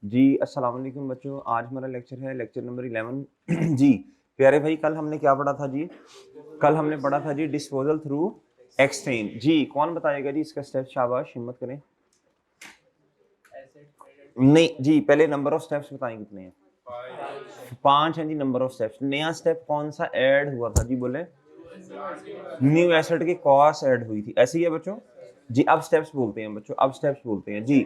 जी अस्सलाम वालेकुम बच्चों, आज हमारा लेक्चर है लेक्चर नंबर 11। जी प्यारे भाई, कल हमने क्या पढ़ा था जी? कल हमने पढ़ा था जी डिस्पोजल थ्रू एक्सचेंज। जी कौन बताएगा जी इसका स्टेप? शाबाश, हिम्मत करें। नहीं जी, पहले नंबर ऑफ स्टेप्स बताएं कितने हैं? 5 हैं जी नंबर ऑफ स्टेप्स। नया स्टेप कौन सा ऐड हुआ था जी? बोले न्यू एसेट की कॉस्ट ऐड हुई थी, ऐसे ही है बच्चों जी। अब स्टेप्स बोलते हैं बच्चों, अब स्टेप्स बोलते हैं जी।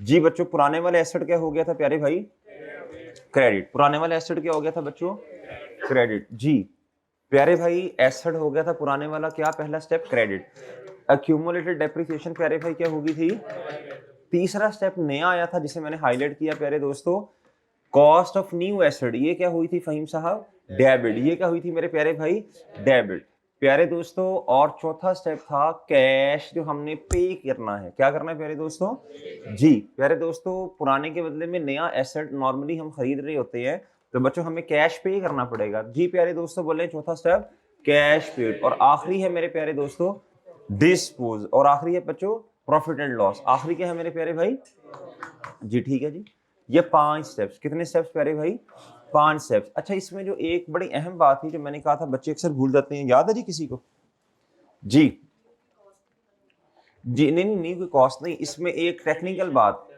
जी बच्चों, पुराने वाले एसेट क्या हो गया था प्यारे भाई? क्रेडिट। पुराने वाले एसेट क्या हो गया था बच्चों? क्रेडिट। जी प्यारे भाई, एसेट हो गया था पुराने वाला क्या? पहला स्टेप क्रेडिट। अक्यूमुलेटेड डेप्रिसिएशन प्यारे भाई क्या होगी थी? तीसरा स्टेप नया आया था जिसे मैंने हाईलाइट किया प्यारे दोस्तों, कॉस्ट ऑफ न्यू एसेट। ये क्या हुई थी फहीम साहब? डेबिट। ये क्या हुई थी मेरे प्यारे भाई? डेबिट। प्यारे दोस्तों, और चौथा स्टेप था कैश, जो हमने पे करना है। क्या करना है प्यारे दोस्तों? जी प्यारे दोस्तों, पुराने के बदले में नया एसेट नॉर्मली हम खरीद रहे होते हैं, तो बच्चों हमें कैश पे करना पड़ेगा। जी प्यारे दोस्तों, बोले चौथा स्टेप कैश पेड। और आखिरी है मेरे प्यारे दोस्तों डिस्पोज। और आखिरी है बच्चों प्रॉफिट एंड लॉस। आखिरी क्या है मेरे प्यारे भाई? जी ठीक है जी। ये 5 स्टेप्स। कितने स्टेप्स प्यारे भाई? 5 स्टेप्स। अच्छा, इसमें जो एक बड़ी अहम बात थी जो मैंने कहा था बच्चे अक्सर भूल जाते हैं, याद है जी किसी को? जी जी नहीं नहीं नहीं, कोई कॉस्ट नहीं, इसमें एक टेक्निकल बात।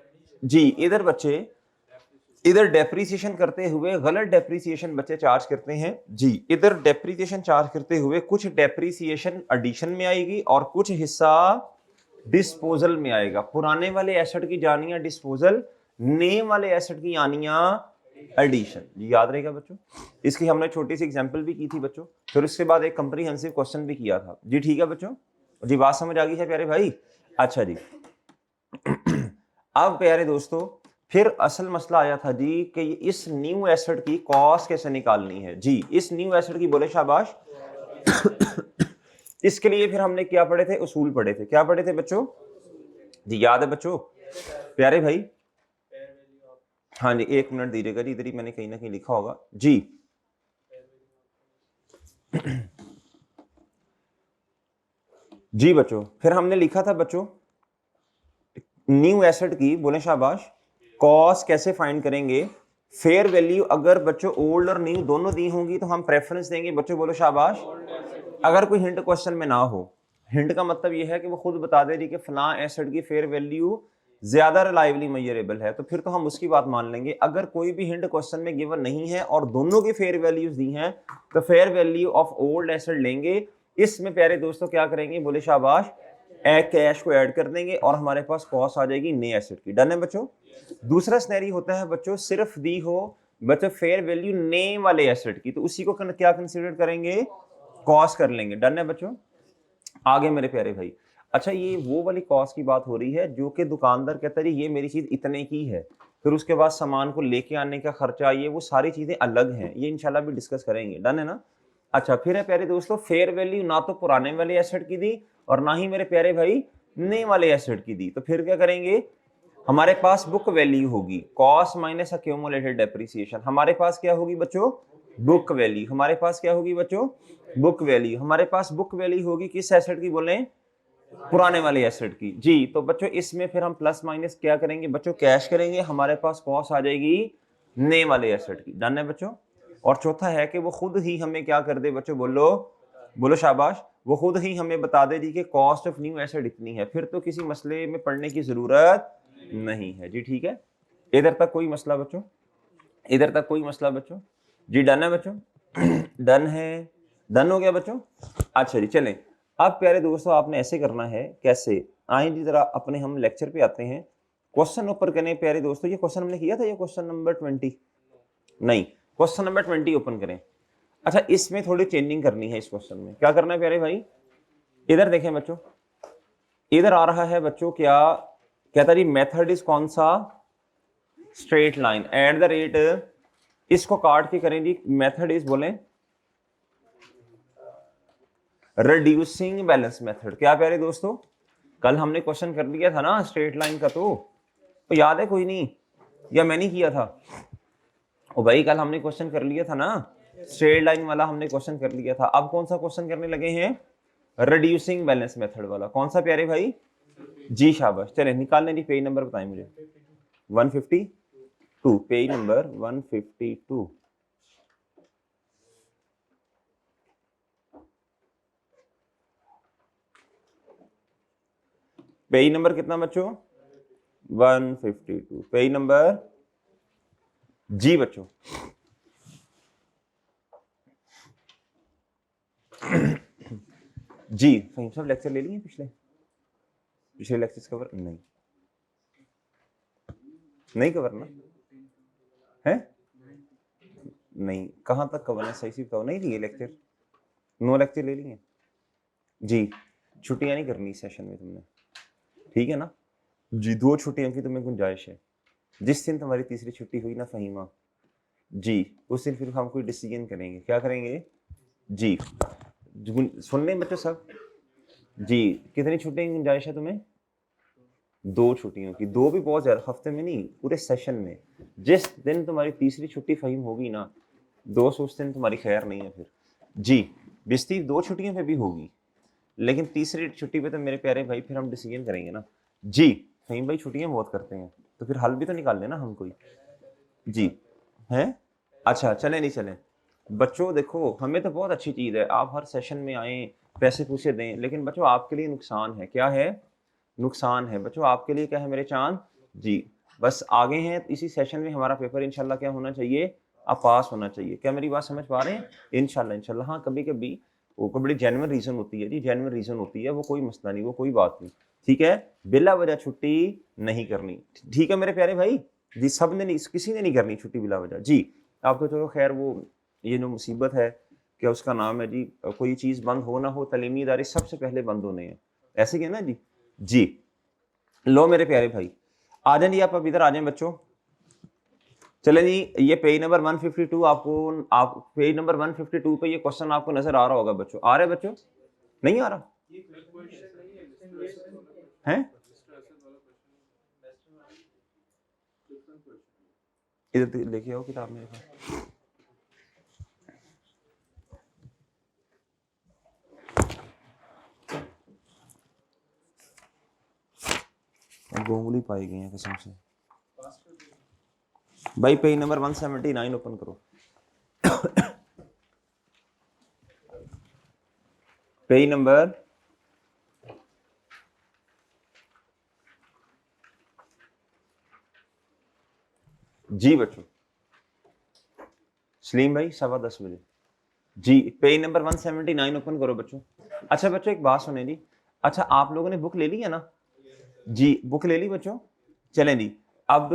जी इधर बच्चे, इधर डेप्रीसिएशन करते हुए गलत डेप्रीसिएशन बच्चे चार्ज करते हैं। जी इधर डेप्रीसिएशन चार्ज करते हुए कुछ डेप्रीसिएशन एडिशन में आएगी और कुछ हिस्सा डिस्पोजल में आएगा। पुराने वाले एसेट की जानिया डिस्पोजल, नए वाले एसेट की आनिया एडिशन। याद रहेगा बच्चों। इसकी हमने छोटी सी एग्जांपल भी की थी बच्चों, फिर उसके बाद एक कंप्रीहेंसिव क्वेश्चन भी किया था। जी ठीक है बच्चों, जी बात समझ आ गई है प्यारे भाई? अच्छा जी। अब प्यारे दोस्तों, फिर असल मसला आया था जी कि इस न्यू एसेट की कॉस्ट कैसे निकालनी है। जी इस न्यू एसेट की, बोले शाबाश। इसके लिए फिर हमने क्या पढ़े थे? उसूल पढ़े थे। क्या पढ़े थे बच्चों? जी याद है बच्चों प्यारे भाई? हाँ जी, एक मिनट दीजिएगा जी, इधर ही मैंने कहीं ना कहीं लिखा होगा जी। जी बच्चों, फिर हमने लिखा था बच्चों न्यू एसेट की, बोले शाबाश, कॉस्ट कैसे फाइंड करेंगे? फेयर वैल्यू अगर बच्चों ओल्ड और न्यू दोनों दी होंगी तो हम प्रेफरेंस देंगे बच्चों, बोलो शाबाश। अगर कोई हिंट क्वेश्चन में ना हो, हिंट का मतलब यह है कि वो खुद बता दे रही कि फलां एसेट की फेयर वैल्यू ज्यादा रिलायबली मेजरेबल है, तो फिर तो हम उसकी बात मान लेंगे। अगर कोई भी हिंट क्वेश्चन में गिवन नहीं है और दोनों की फेयर वैल्यूज दी हैं, तो fair value of old asset लेंगे। इसमें प्यारे दोस्तों क्या करेंगे? बोले शाबाश, कैश को ऐड कर देंगे और हमारे पास कॉस्ट आ जाएगी नए एसेट की। डन है बच्चों? दूसरा स्नैरी होता है बच्चों, सिर्फ दी हो बच्चों फेयर वैल्यू नए वाले एसेट की, तो उसी को क्या कंसीडर करेंगे? कॉस्ट कर लेंगे। डन है बच्चों? आगे मेरे प्यारे भाई, अच्छा ये वो वाली कॉस्ट की बात हो रही है जो कि दुकानदार कहता है ये मेरी चीज इतने की है, फिर उसके बाद सामान को लेके आने का खर्चा, ये वो सारी चीजें अलग हैं, ये इंशाल्लाह भी डिस्कस करेंगे। डन है ना? अच्छा, फिर है प्यारे दोस्तों फेयर वैल्यू ना तो पुराने वाले एसेट की दी और ना ही मेरे प्यारे भाई नए वाले एसेट की दी, तो फिर क्या करेंगे? हमारे पास बुक वैल्यू होगी, कॉस्ट माइनस अक्यूमुलेटेड डेप्रिसिएशन। हमारे पास क्या होगी बच्चों? Book value. हमारे पास क्या होगी बच्चों? Book value. हमारे पास बुक वैल्यू होगी किस एसेट की? बोले पुराने वाले एसेट की। जी तो बच्चों इसमें फिर हम प्लस माइनस क्या करेंगे बच्चों? कैश करेंगे। हमारे पास कॉस्ट आ जाएगी नए वाले एसेट की। डन है बच्चों? और चौथा है कि वो खुद ही हमें क्या कर दे बच्चों? बोलो बोलो शाबाश, वो खुद ही हमें बता दे जी कि कॉस्ट ऑफ न्यू एसेट इतनी है, फिर तो किसी मसले में पढ़ने की जरूरत नहीं है। जी ठीक है, इधर तक कोई मसला बच्चों? इधर तक कोई मसला बच्चों? जी डन है बच्चों? डन है? डन हो गया बच्चों? अच्छा जी चलें। अब प्यारे दोस्तों आपने ऐसे करना है, कैसे? आए जी जरा अपने हम लेक्चर पे आते हैं। क्वेश्चन ऊपर करें प्यारे दोस्तों। ये क्वेश्चन हमने किया था, ये क्वेश्चन नंबर 20 नहीं, क्वेश्चन नंबर 20 ओपन करें। अच्छा, इसमें थोड़ी चेंजिंग करनी है। इस क्वेश्चन में क्या करना है प्यारे भाई? इधर देखें बच्चों, इधर आ रहा है बच्चों क्या कहता जी? मेथड इज कौन सा? Straight line at the rate, इसको काट के करें जी। मेथड इज बोले रिड्यूसिंग बैलेंस मेथड। क्या प्यारे दोस्तों, कल हमने क्वेश्चन कर लिया था ना स्ट्रेट लाइन का, तो याद है कोई नहीं? या मैं नहीं किया था? ओ भाई, कल हमने क्वेश्चन कर लिया था ना स्ट्रेट लाइन वाला, हमने क्वेश्चन कर लिया था। अब कौन सा क्वेश्चन करने लगे हैं? रिड्यूसिंग बैलेंस मेथड वाला। कौन सा प्यारे भाई? जी शाबाश, चले निकालने जी, पेज नंबर बताएं मुझे। 152, पेज नंबर 152। पेज नंबर कितना बच्चों? 152, पेज नंबर जी बच्चों। जी फहीम साहब लेक्चर ले लिए पिछले लेक्चर्स कवर नहीं कवर ना है? नहीं, कहाँ तक कवर है सही से बताओ। नहीं लिए लेक्चर? नो लेक्चर ले लिए जी। छुट्टियां नहीं करनी सेशन में तुमने, ठीक है ना जी। 2 छुट्टियों की तुम्हें गुंजाइश है। जिस दिन तुम्हारी तीसरी छुट्टी हुई ना फहीमा जी, उस दिन फिर हम कोई डिसीजन करेंगे। क्या करेंगे जी? सुन लें बच्चों सब जी। कितनी छुट्टियों की गुंजाइश है तुम्हें? 2 छुट्टियों की। 2 भी बहुत ज्यादा, हफ्ते में नहीं, पूरे सेशन में। जिस दिन तुम्हारी तीसरी छुट्टी फहीम होगी ना दोस्त, उस दिन तुम्हारी खैर नहीं है फिर जी। बेइज्जती 2 छुट्टियों पे भी होगी, लेकिन तीसरी छुट्टी पे तो मेरे प्यारे भाई फिर हम डिसीजन करेंगे ना जी। फहीम भाई छुट्टियां बहुत करते हैं, तो फिर हल भी तो निकाल लेना हम कोई जी हैं। अच्छा चले नहीं चले बच्चों, देखो हमें तो बहुत अच्छी चीज़ है आप हर सेशन में आए, पैसे पूछे दें, लेकिन बच्चों आपके लिए नुकसान है। क्या है? नुकसान है बच्चों आपके लिए। क्या है मेरे चांद जी? बस आगे हैं इसी सेशन में हमारा पेपर इंशाल्लाह क्या होना चाहिए? आप पास होना चाहिए। क्या मेरी बात समझ पा रहे हैं? इंशाल्लाह। हाँ कभी कभी वो कोई बड़ी जेन्युइन रीज़न होती है जी, जेन्युइन रीज़न होती है, वो कोई मसला नहीं, वो कोई बात नहीं, ठीक है। बिला वजह छुट्टी नहीं करनी, ठीक है मेरे प्यारे भाई जी। सब ने नहीं, किसी ने नहीं करनी छुट्टी बिला वजह जी। आपको चलो खैर वो ये जो मुसीबत है क्या उसका नाम है जी, कोई चीज़ बंद हो ना हो, तलीमी इदारे सबसे पहले बंद होने हैं, ऐसे क्या ना जी जी। लो मेरे प्यारे भाई आ जाए जी, आप अब इधर आ जाए बच्चों। चले जी, ये पेज नंबर 152 आपको, आप पेज नंबर 152 पे ये क्वेश्चन आपको नजर आ रहा होगा बच्चों। आ रहा है बच्चों? नहीं आ रहा है? इधर लेके आओ किताब मेरे पास। गोंगली पाई गई है कसम से भाई। पेज नंबर 179 ओपन करो। पेज नंबर जी बच्चों। सलीम भाई 10:15 बजे जी। पेज नंबर 179 ओपन करो बच्चों। अच्छा बच्चों एक बात सुने जी, अच्छा आप लोगों ने बुक ले ली है ना जी? बुक ले ली बच्चों? चलें जी। अब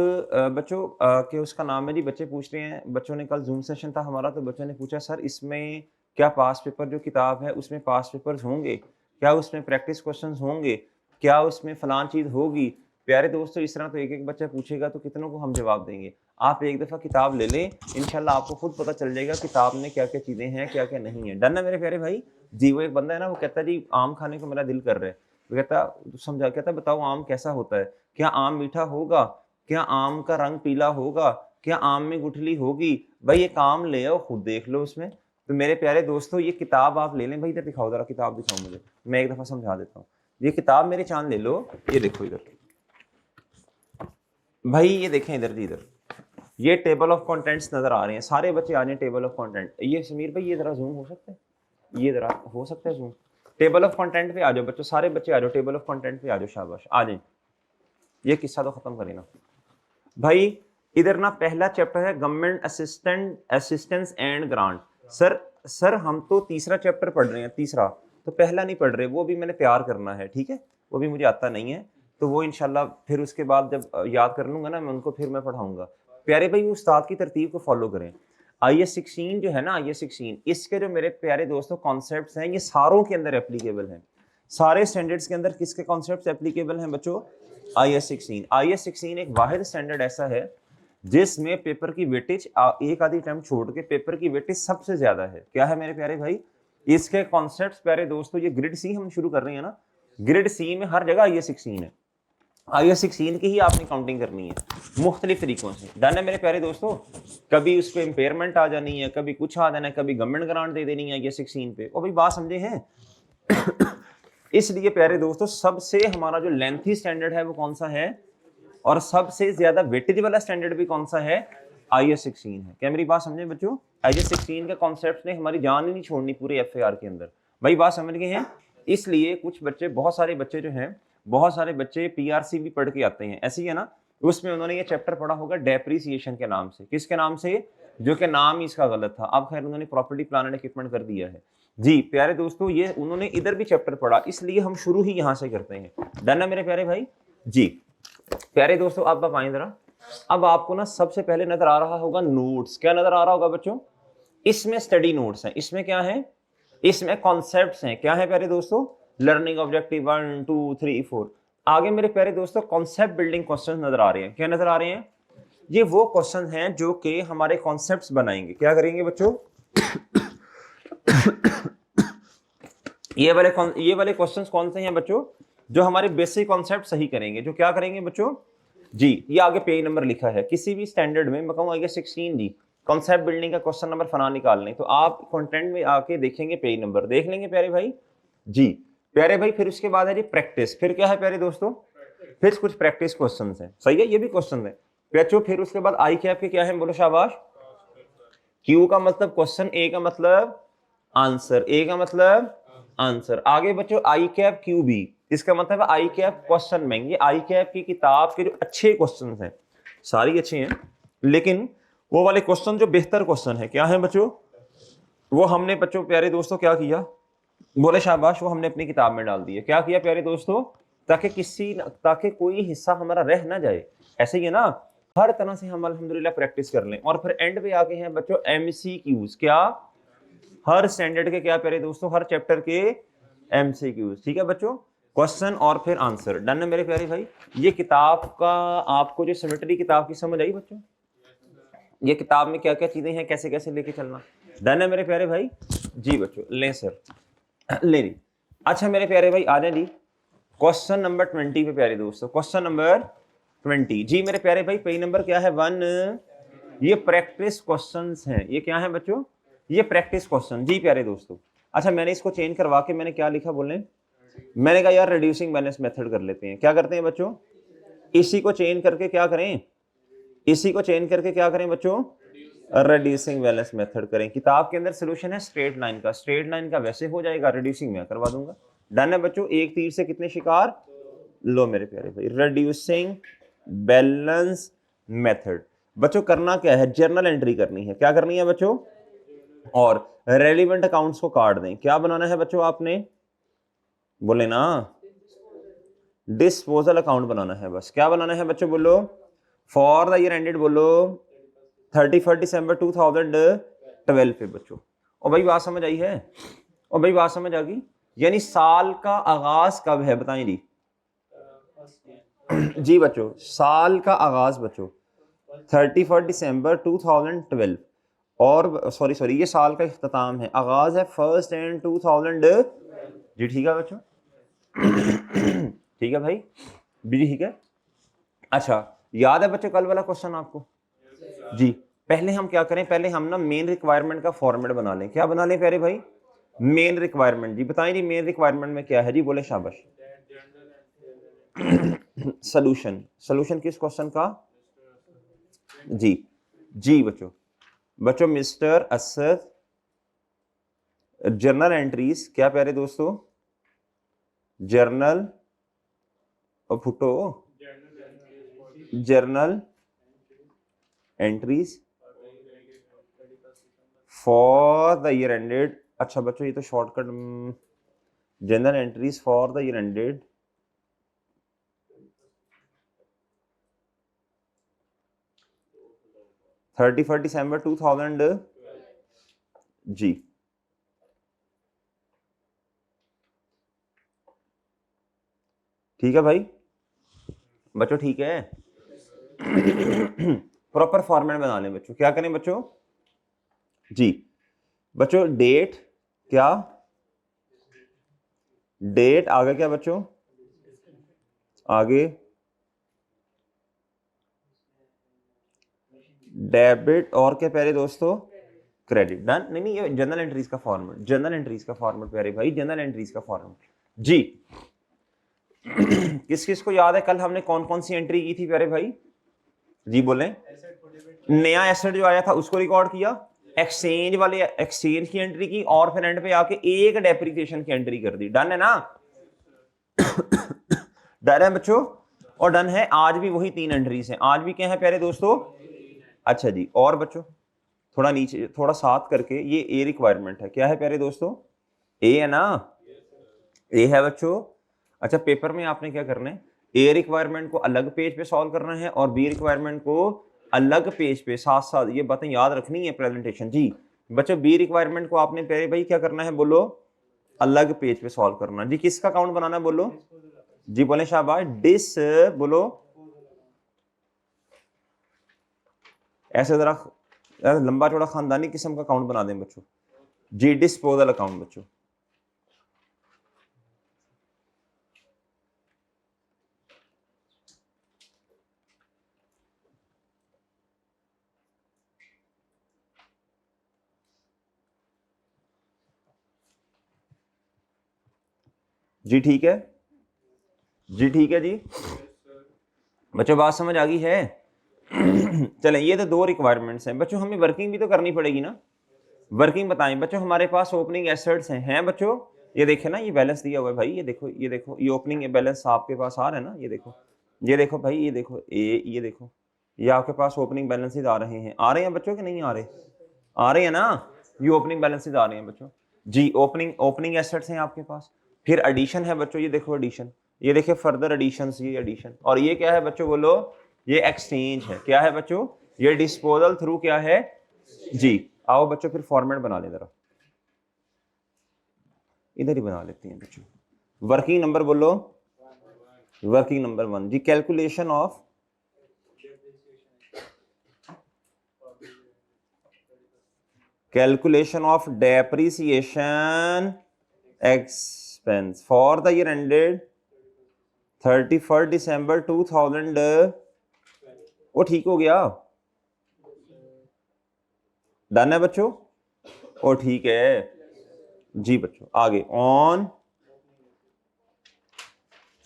बच्चों के उसका नाम है जी, बच्चे पूछ रहे हैं, बच्चों ने कल जूम सेशन था हमारा, तो बच्चों ने पूछा सर इसमें क्या पास पेपर जो किताब है उसमें पास पेपर्स होंगे? क्या उसमें प्रैक्टिस क्वेश्चंस होंगे? क्या उसमें फलान चीज़ होगी? प्यारे दोस्तों इस तरह तो एक एक बच्चा पूछेगा तो कितनों को हम जवाब देंगे। आप एक दफ़ा किताब ले लें, इंशाल्लाह आपको खुद पता चल जाएगा किताब में क्या क्या चीज़ें हैं, क्या क्या नहीं है। डन है मेरे प्यारे भाई जी? वो एक बंदा है ना, वो कहता है जी आम खाने को मेरा दिल कर रहा है, वो कहता समझा, कहता बताओ आम कैसा होता है? क्या आम मीठा होगा? क्या आम का रंग पीला होगा? क्या आम में गुठली होगी? भाई एक आम ले आओ, खुद देख लो उसमें। तो मेरे प्यारे दोस्तों ये किताब आप ले लें। भाई इधर दिखाओ जरा, किताब दिखाओ मुझे, मैं एक दफा समझा देता हूँ। ये किताब मेरे चांद ले लो, ये देखो इधर भाई, ये देखें इधर जी, इधर ये टेबल ऑफ कंटेंट्स नजर आ रहे हैं। सारे बच्चे आ जाए टेबल ऑफ कंटेंट। ये समीर भाई ये जरा जूम हो सकता है, ये जरा हो सकता है जूम। टेबल ऑफ कंटेंट पे आ जाओ बच्चों, सारे बच्चे आ जाओ, टेबल ऑफ कंटेंट पे आ जाओ, शाबाश आ जाए। ये किस्सा तो खत्म करें ना भाई। इधर ना पहला चैप्टर है government assistance and grant. Sir हम तो तीसरा चैप्टर पढ़ रहे हैं, तीसरा तो पहला नहीं पढ़ रहे, वो भी मैंने तैयार करना है, ठीक है। वो भी मुझे आता नहीं है, तो वो इंशाल्लाह फिर उसके बाद जब याद कर लूंगा ना मैं उनको, फिर मैं पढ़ाऊंगा। प्यारे भाई उस्ताद की तरतीब को फॉलो करें। IS16 जो है ना, IS16 इसके जो मेरे प्यारे दोस्तों कॉन्सेप्ट्स हैं, ये सारों के अंदर एप्लीकेबल हैं। सारे स्टैंडर्ड्स के अंदर किसके कॉन्सेप्ट्स एप्लीकेबल हैं बच्चों? IS16 एक वाहिद स्टैंडर्ड ऐसा है जिसमें पेपर की वेटेज एक आधी अटेम्प्ट छोड़ के पेपर की वेटेज सबसे ज्यादा है। क्या है मेरे प्यारे भाई? इसके कॉन्सेप्ट्स प्यारे दोस्तों, ये ग्रिड सी हम शुरू कर रहे हैं ना, ग्रिड सी में हर जगह IS16 है। IS16 की ही आपने काउंटिंग करनी है मुख्तलिफ तरीकों से। डन है मेरे प्यारे दोस्तों? कभी उस पर इम्पेयरमेंट आ जानी है, कभी कुछ आ जाना है, कभी गवर्नमेंट ग्रांट दे देनी है IS16 पे। और भाई बात समझे हैं? इसलिए प्यारे दोस्तों सबसे हमारा जो लेंथी स्टैंडर्ड है वो कौन सा है, और सबसे ज्यादा वेटेज वाला स्टैंडर्ड भी कौन सा है, IS 16 है। क्या मेरी बात समझे बच्चों? IS 16 के कॉन्सेप्ट ने हमारी जान ही नहीं छोड़नी पूरे FAR के अंदर। भाई बात समझ गए हैं? इसलिए कुछ बच्चे, बहुत सारे बच्चे जो हैं, बहुत सारे बच्चे PRC भी पढ़ के आते हैं, ऐसे ही है ना। उसमें उन्होंने ये चैप्टर पढ़ा होगा डेप्रिसिएशन के नाम से। किसके नाम से? जो कि नाम ही इसका गलत था। अब खैर उन्होंने प्रॉपर्टी प्लान एंड इक्विपमेंट कर दिया है। जी प्यारे दोस्तों, ये उन्होंने इधर भी चैप्टर पढ़ा, इसलिए हम शुरू ही यहां से करते हैं। डन है मेरे प्यारे भाई? जी प्यारे दोस्तों, अब आए जरा। अब आपको ना सबसे पहले नजर आ रहा होगा नोट्स। क्या नजर आ रहा होगा बच्चों? इसमें स्टडी नोट्स हैं। इसमें क्या है? इसमें कॉन्सेप्ट्स हैं। क्या है प्यारे दोस्तों? Learning objective 1 2 3 4। आगे मेरे प्यारे दोस्तों कॉन्सेप्ट बिल्डिंग क्वेश्चन नजर आ रहे हैं। क्या नजर आ रहे हैं? ये वो क्वेश्चन हैं जो कि हमारे कॉन्सेप्ट्स बनाएंगे। क्या करेंगे बच्चों? ये वाले क्वेश्चंस कौन से हैं बच्चों? जो हमारे बेसिक कॉन्सेप्ट सही करेंगे। जो क्या करेंगे बच्चों? जी ये आगे पेज नंबर लिखा है। किसी भी स्टैंडर्ड में मैं कहूँगा 16 जी कॉन्सेप्ट बिल्डिंग का क्वेश्चन नंबर फना निकालने, तो आप कंटेंट में आके देखेंगे, पेज नंबर देख लेंगे प्यारे भाई। जी प्यारे भाई, फिर उसके बाद है जी प्रैक्टिस। फिर क्या है प्यारे दोस्तों? फिर कुछ प्रैक्टिस क्वेश्चन है। सही है, ये भी क्वेश्चन है बच्चों। फिर उसके बाद आई कैप के क्या है, बोलो शाबाश। क्यू का मतलब क्वेश्चन, ए का मतलब आंसर, ए का मतलब आंसर। आगे बच्चों आई कैप क्यू बी, इसका मतलब है आई कैप क्वेश्चन बैंक। ये आई कैप की किताब के जो अच्छे क्वेश्चन हैं, सारी अच्छे हैं, लेकिन वो वाले क्वेश्चन जो बेहतर क्वेश्चन है, क्या है बच्चों, वो हमने बच्चों प्यारे दोस्तों क्या किया, बोले शाबाश, वो हमने अपनी किताब में डाल दिए। क्या किया प्यारे दोस्तों? ताकि कोई हिस्सा हमारा रह ना जाए। ऐसे ही है ना, हर तरह से हम अल्हम्दुलिल्लाह प्रैक्टिस कर लें। और फिर एंड पे आके हैं बच्चों MCQs। क्या? हर स्टैंडर्ड के क्या प्यारे दोस्तों, हर चैप्टर के MCQs। ठीक है बच्चों, क्वेश्चन और फिर आंसर। डन है मेरे प्यारे भाई? ये किताब का आपको जो सिमेट्री किताब की समझ आई बच्चों? ये किताब में क्या क्या चीजें हैं, कैसे कैसे लेके चलना। डन है मेरे प्यारे भाई? जी बच्चों, ले सर ले ली। अच्छा मेरे प्यारे भाई आ जाए जी क्वेश्चन नंबर 20 पे प्यारे दोस्तों। क्वेश्चन नंबर 20 जी मेरे प्यारे भाई, पेज नंबर क्या है 1। ये प्रैक्टिस क्वेश्चंस हैं। ये क्या है बच्चों? ये प्रैक्टिस क्वेश्चन। जी प्यारे दोस्तों, अच्छा मैंने इसको चेंज करवा के मैंने क्या लिखा बोले, मैंने कहा यार रिड्यूसिंग बैलेंस मेथड कर लेते हैं। क्या करते हैं बच्चों? इसी को चेंज करके क्या करें, इसी को चेंज करके क्या करें बच्चों, रिड्यूसिंग बैलेंस मेथड करें। किताब के अंदर सोल्यूशन है स्ट्रेट लाइन का, स्ट्रेट लाइन का वैसे हो जाएगा, रिड्यूसिंग में करवा दूंगा। डन है बच्चों? एक तीर से कितने शिकार। लो मेरे प्यारे भाई, रिड्यूसिंग बैलेंस मेथड। बच्चों करना क्या है, जर्नल एंट्री करनी है। क्या करनी है बच्चों? और रेलिवेंट अकाउंट्स को काट दें। क्या बनाना है बच्चों आपने, बोले ना, डिस्पोजल अकाउंट बनाना है बस। क्या बनाना है बच्चों, बोलो। फॉर द ईयर एंडेड, बोलो 31 दिसंबर 2012 पे बच्चों। और भाई बात समझ आई है? और भाई बात समझ आ गई? यानी साल का आगाज कब है बताएं जी? जी बच्चों, साल का आगाज बच्चों 31 दिसंबर 2012। और सॉरी ये साल का इख्तिताम है, आगाज है 1 जनवरी 2000। जी ठीक है बच्चों? ठीक है भाई, जी ठीक है। अच्छा याद है बच्चों कल वाला क्वेश्चन आपको? जी पहले हम क्या करें, पहले हम ना मेन रिक्वायरमेंट का फॉर्मेट बना लें। क्या बना लें प्यारे भाई? Main requirement. जी बताएं जी मेन रिक्वायरमेंट में क्या है जी, बोले शाबाश। सॉल्यूशन, सॉल्यूशन किस क्वेश्चन का? जी जी बच्चों मिस्टर असद, जर्नल एंट्रीज। क्या प्यारे दोस्तों? जर्नल और फुटो, journal entries for the year ended. अच्छा बच्चों ये तो shortcut, journal entries for the year ended 31 December 2000। जी ठीक है भाई बच्चों, ठीक है। प्रॉपर फॉर्मेट बना लें बच्चों। क्या करें बच्चों? जी बच्चों डेट, क्या डेट, आगे क्या बच्चों, आगे डेबिट, और क्या प्यारे दोस्तों, क्रेडिट। डन। नहीं ये जनरल एंट्रीज का फॉर्मेट, जनरल एंट्रीज का फॉर्मेट प्यारे भाई, जनरल एंट्रीज का फॉर्मेट। जी किस किस को याद है कल हमने कौन कौन सी एंट्री की थी प्यारे भाई? जी बोलें। नया एसेट जो आया था उसको रिकॉर्ड किया, एक्सचेंज वाले एक्सचेंज की एंट्री की, और फिर एंड पे आके एक डेप्रिसिएशन की एंट्री कर दी। डन है ना? डन है बच्चों? और डन है। आज भी वही 3 एंट्रीज हैं। आज भी क्या है प्यारे दोस्तों? अच्छा जी, और बच्चों थोड़ा नीचे थोड़ा साथ करके, ये ए रिक्वायरमेंट है। क्या है प्यारे दोस्तों? ए है ना? ए है बच्चों। अच्छा, पेपर में आपने क्या करना है, ए रिक्वायरमेंट को अलग पेज पे सॉल्व करना है और बी रिक्वायरमेंट को अलग पेज पे साथ साथ, ये बातें याद रखनी है प्रेजेंटेशन। जी बच्चों, बी रिक्वायरमेंट को आपने प्यारे भाई क्या करना है बोलो? अलग पेज पे सॉल्व करना। जी किसका अकाउंट बनाना है बोलो? जी बोले शाबाश। डिस बोलो, ऐसे जरा लंबा चौड़ा खानदानी किस्म का अकाउंट बना दें बच्चों। जी डिस्पोजल अकाउंट बच्चों। जी ठीक है, जी ठीक है जी बच्चों, बात समझ आ गई है? चलें, ये तो 2 रिक्वायरमेंट्स हैं बच्चों, हमें वर्किंग भी तो करनी पड़ेगी ना। वर्किंग बताएं बच्चों। हमारे पास ओपनिंग एसेट्स हैं बच्चों, ये देखें ना, ये बैलेंस दिया हुआ है भाई, ये देखो ये देखो, ये ओपनिंग बैलेंस आपके पास आ रहा है ना, ये देखो, ये देखो भाई, ये देखो ये देखो, ये आपके पास ओपनिंग बैलेंसेज आ रहे हैं। आ रहे हैं बच्चों कि नहीं आ रहे? आ रहे हैं ना? ये ओपनिंग बैलेंसेज आ रहे हैं बच्चों। जी ओपनिंग एसेट्स हैं आपके पास। फिर एडिशन है बच्चों, ये देखो एडिशन, ये देखिए फर्दर एडिशन, ये एडिशन। और ये क्या है बच्चों बोलो? ये एक्सचेंज है। क्या है बच्चों? ये डिस्पोजल थ्रू क्या है? जी आओ बच्चों फिर फॉर्मेट बना ले जरा, इधर ही बना लेते हैं बच्चों। वर्किंग नंबर बोलो? वर्किंग नंबर 1 जी, calculation of depreciation expense for the year ended 31 December 2000। वो ठीक हो गया? डन है बच्चों? ओ ठीक है जी बच्चों। आगे ऑन,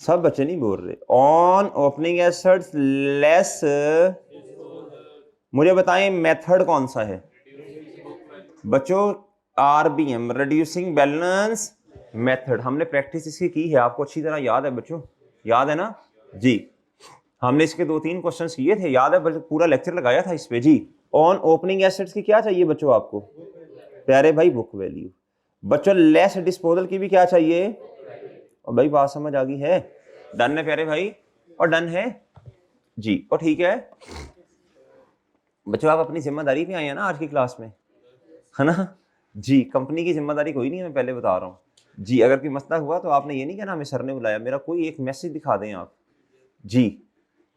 सब बच्चे नहीं बोल रहे। ऑन ओपनिंग एसेट्स लेस, मुझे बताएं मेथड कौन सा है बच्चों? RBM, reducing balance method. हमने प्रैक्टिस इसकी की है, आपको अच्छी तरह याद है बच्चों? याद है ना? जी हमने इसके 2-3 क्वेश्चंस किए थे, याद है? बल्कि पूरा लेक्चर लगाया था इस पे। जी ऑन ओपनिंग एसेट्स की क्या चाहिए बच्चों आपको? प्यारे भाई बुक वैल्यू। बच्चों लेस डिस्पोजल की भी क्या चाहिए? और भाई बात समझ आ गई है? डन है प्यारे भाई? और डन है जी। और ठीक है बच्चों, आप अपनी जिम्मेदारी पे आए हैं ना आज की क्लास में, है ना? जी कंपनी की जिम्मेदारी कोई नहीं है, मैं पहले बता रहा हूँ जी। अगर कोई मसला हुआ तो आपने ये नहीं कहना हमें सर ने बुलाया, मेरा कोई एक मैसेज दिखा दें आप। जी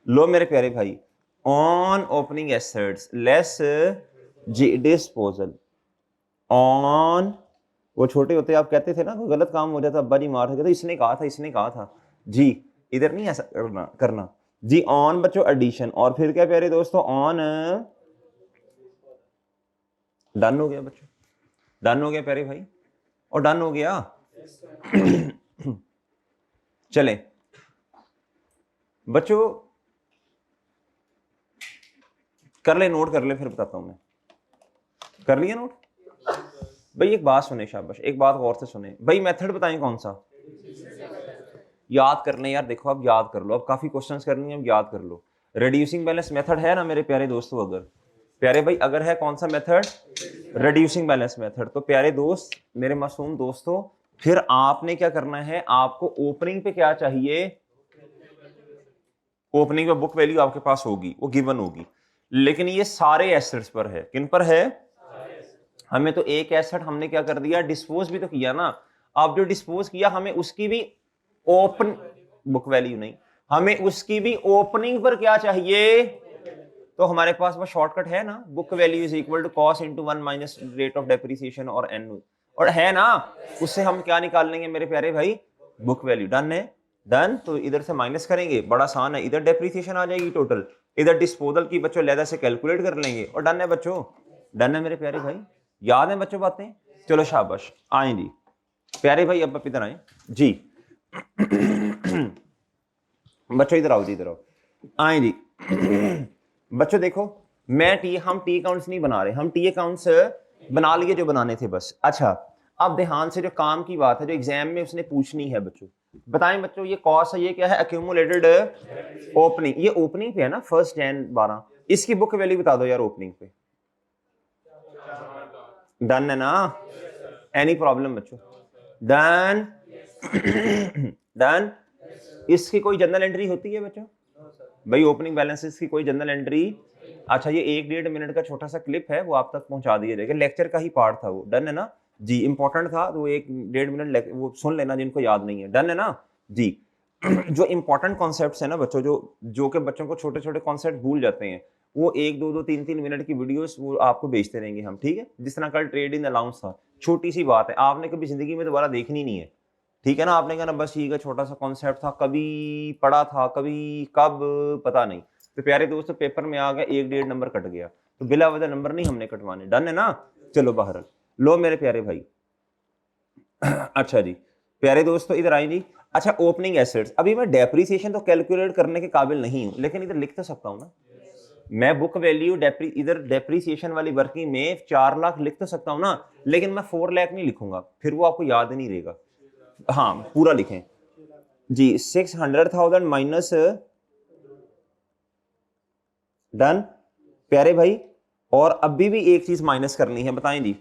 लो मेरे प्यारे भाई, ऑन ओपनिंग एसेट्स लेस जी डिस्पोजल ऑन। वो छोटे होते आप कहते थे ना, कोई गलत काम हो जाता अब्बा जी मार थे, तो इसने कहा था, इसने कहा था। जी इधर नहीं ऐसा करना जी। ऑन बच्चों एडिशन, और फिर क्या प्यारे दोस्तों? ऑन। डन हो गया बच्चों? डन हो गया प्यारे भाई? और डन हो गया? चलें बच्चों, कर ले नोट, कर ले, फिर बताता हूं मैं। कर लिया नोट? भाई एक बात सुने, शाबाश, एक बात गौर से सुने भाई। मेथड बताएं कौन सा? याद करने यार, देखो अब याद कर लो, अब काफी क्वेश्चंस करनी है, अब याद कर लो। रिड्यूसिंग बैलेंस मेथड है ना मेरे प्यारे दोस्तों? अगर प्यारे भाई अगर है कौन सा मेथड? Reducing balance method. तो प्यारे दोस्त, मेरे मासूम दोस्तों, फिर आपने क्या करना है? आपको ओपनिंग पे क्या चाहिए? ओपनिंग पे बुक वैल्यू आपके पास होगी, वो गिवन होगी, लेकिन ये सारे एसेट्स पर है। किन पर है? हमें तो एक एसेट हमने क्या कर दिया? डिस्पोज भी तो किया ना। अब जो डिस्पोज किया हमें उसकी भी ओपन बुक वैल्यू नहीं, हमें उसकी भी ओपनिंग पर क्या चाहिए? तो हमारे पास वो शॉर्टकट है ना, book value is equal to cost into 1 minus rate of depreciation और एन, और है ना? उससे हम क्या निकाल लेंगे मेरे प्यारे भाई? Book value. डन है? डन। तो इधर से माइनस करेंगे, बड़ा आसान है, इधर डेप्रिसिएशन आ जाएगी टोटल, इधर डिस्पोजल की बच्चों लहदा से कैलकुलेट कर लेंगे, और डन है बच्चों? डन है मेरे प्यारे भाई? याद है बच्चों बातें? चलो शाबाश, आए जी प्यारे भाई, अब इधर आए जी। बच्चों इधर आओ जी, इधर आओ, आए जी। बच्चों देखो, हम टी अकाउंट्स नहीं बना रहे, हम टी अकाउंट्स बना लिए जो बनाने थे बस। अच्छा, अब ध्यान से जो काम की बात है जो एग्जाम में उसने पूछनी है बच्चों, बताएं बच्चों, ये कॉस्ट है, ये क्या है, एक्यूमुलेटेड ओपनिंग, ये ओपनिंग पे है ना, 1 Jan 12, इसकी बुक वैल्यू बता दो यार ओपनिंग पे। डन है ना? एनी प्रॉब्लम बच्चों? डन? डन? इसकी कोई जनरल एंट्री होती है बच्चों? भाई ओपनिंग बैलेंसेस की कोई जनरल एंट्री? अच्छा, ये 1-1.5 मिनट का छोटा सा क्लिप है, वो आप तक पहुंचा दिया जाएगा, लेक्चर का ही पार्ट था वो। डन है ना जी? इंपॉर्टेंट था तो 1-1.5 मिनट वो सुन लेना जिनको याद नहीं है। डन है ना जी? जो इंपॉर्टेंट कॉन्सेप्ट्स है ना बच्चों, जो कि बच्चों को छोटे छोटे कॉन्सेप्ट भूल जाते हैं, वो 1-2-2 3-3 मिनट की वीडियोस वो आपको भेजते रहेंगे हम, ठीक है? जिस तरह कल ट्रेड इन अलाउंस था, छोटी सी बात है, आपने कभी जिंदगी में दोबारा देखनी नहीं है, ठीक है ना? आपने कहा ना बस ठीक है, छोटा सा कॉन्सेप्ट था, कभी पढ़ा था, कभी कब पता नहीं, तो प्यारे दोस्तों पेपर में आ गया 1-1.5 नंबर कट गया, तो बिला वजह नंबर नहीं हमने कटवाने। डन है ना? चलो बाहर लो मेरे प्यारे भाई। अच्छा जी प्यारे दोस्तों इधर आए जी। अच्छा, ओपनिंग एसेट्स, अभी मैं डेप्रीसिएशन तो कैलकुलेट करने के काबिल नहीं हूं, लेकिन इधर लिख तो सकता हूं ना मैं, बुक वैल्यू इधर डेप्रीसिएशन वाली वर्किंग में 4 लाख लिख तो सकता हूं ना, लेकिन मैं 4 लाख नहीं लिखूंगा, फिर वो आपको याद नहीं रहेगा। हाँ पूरा लिखें जी, 600,000 माइनस, डन प्यारे भाई। और अभी भी एक चीज माइनस करनी है, बताएं जी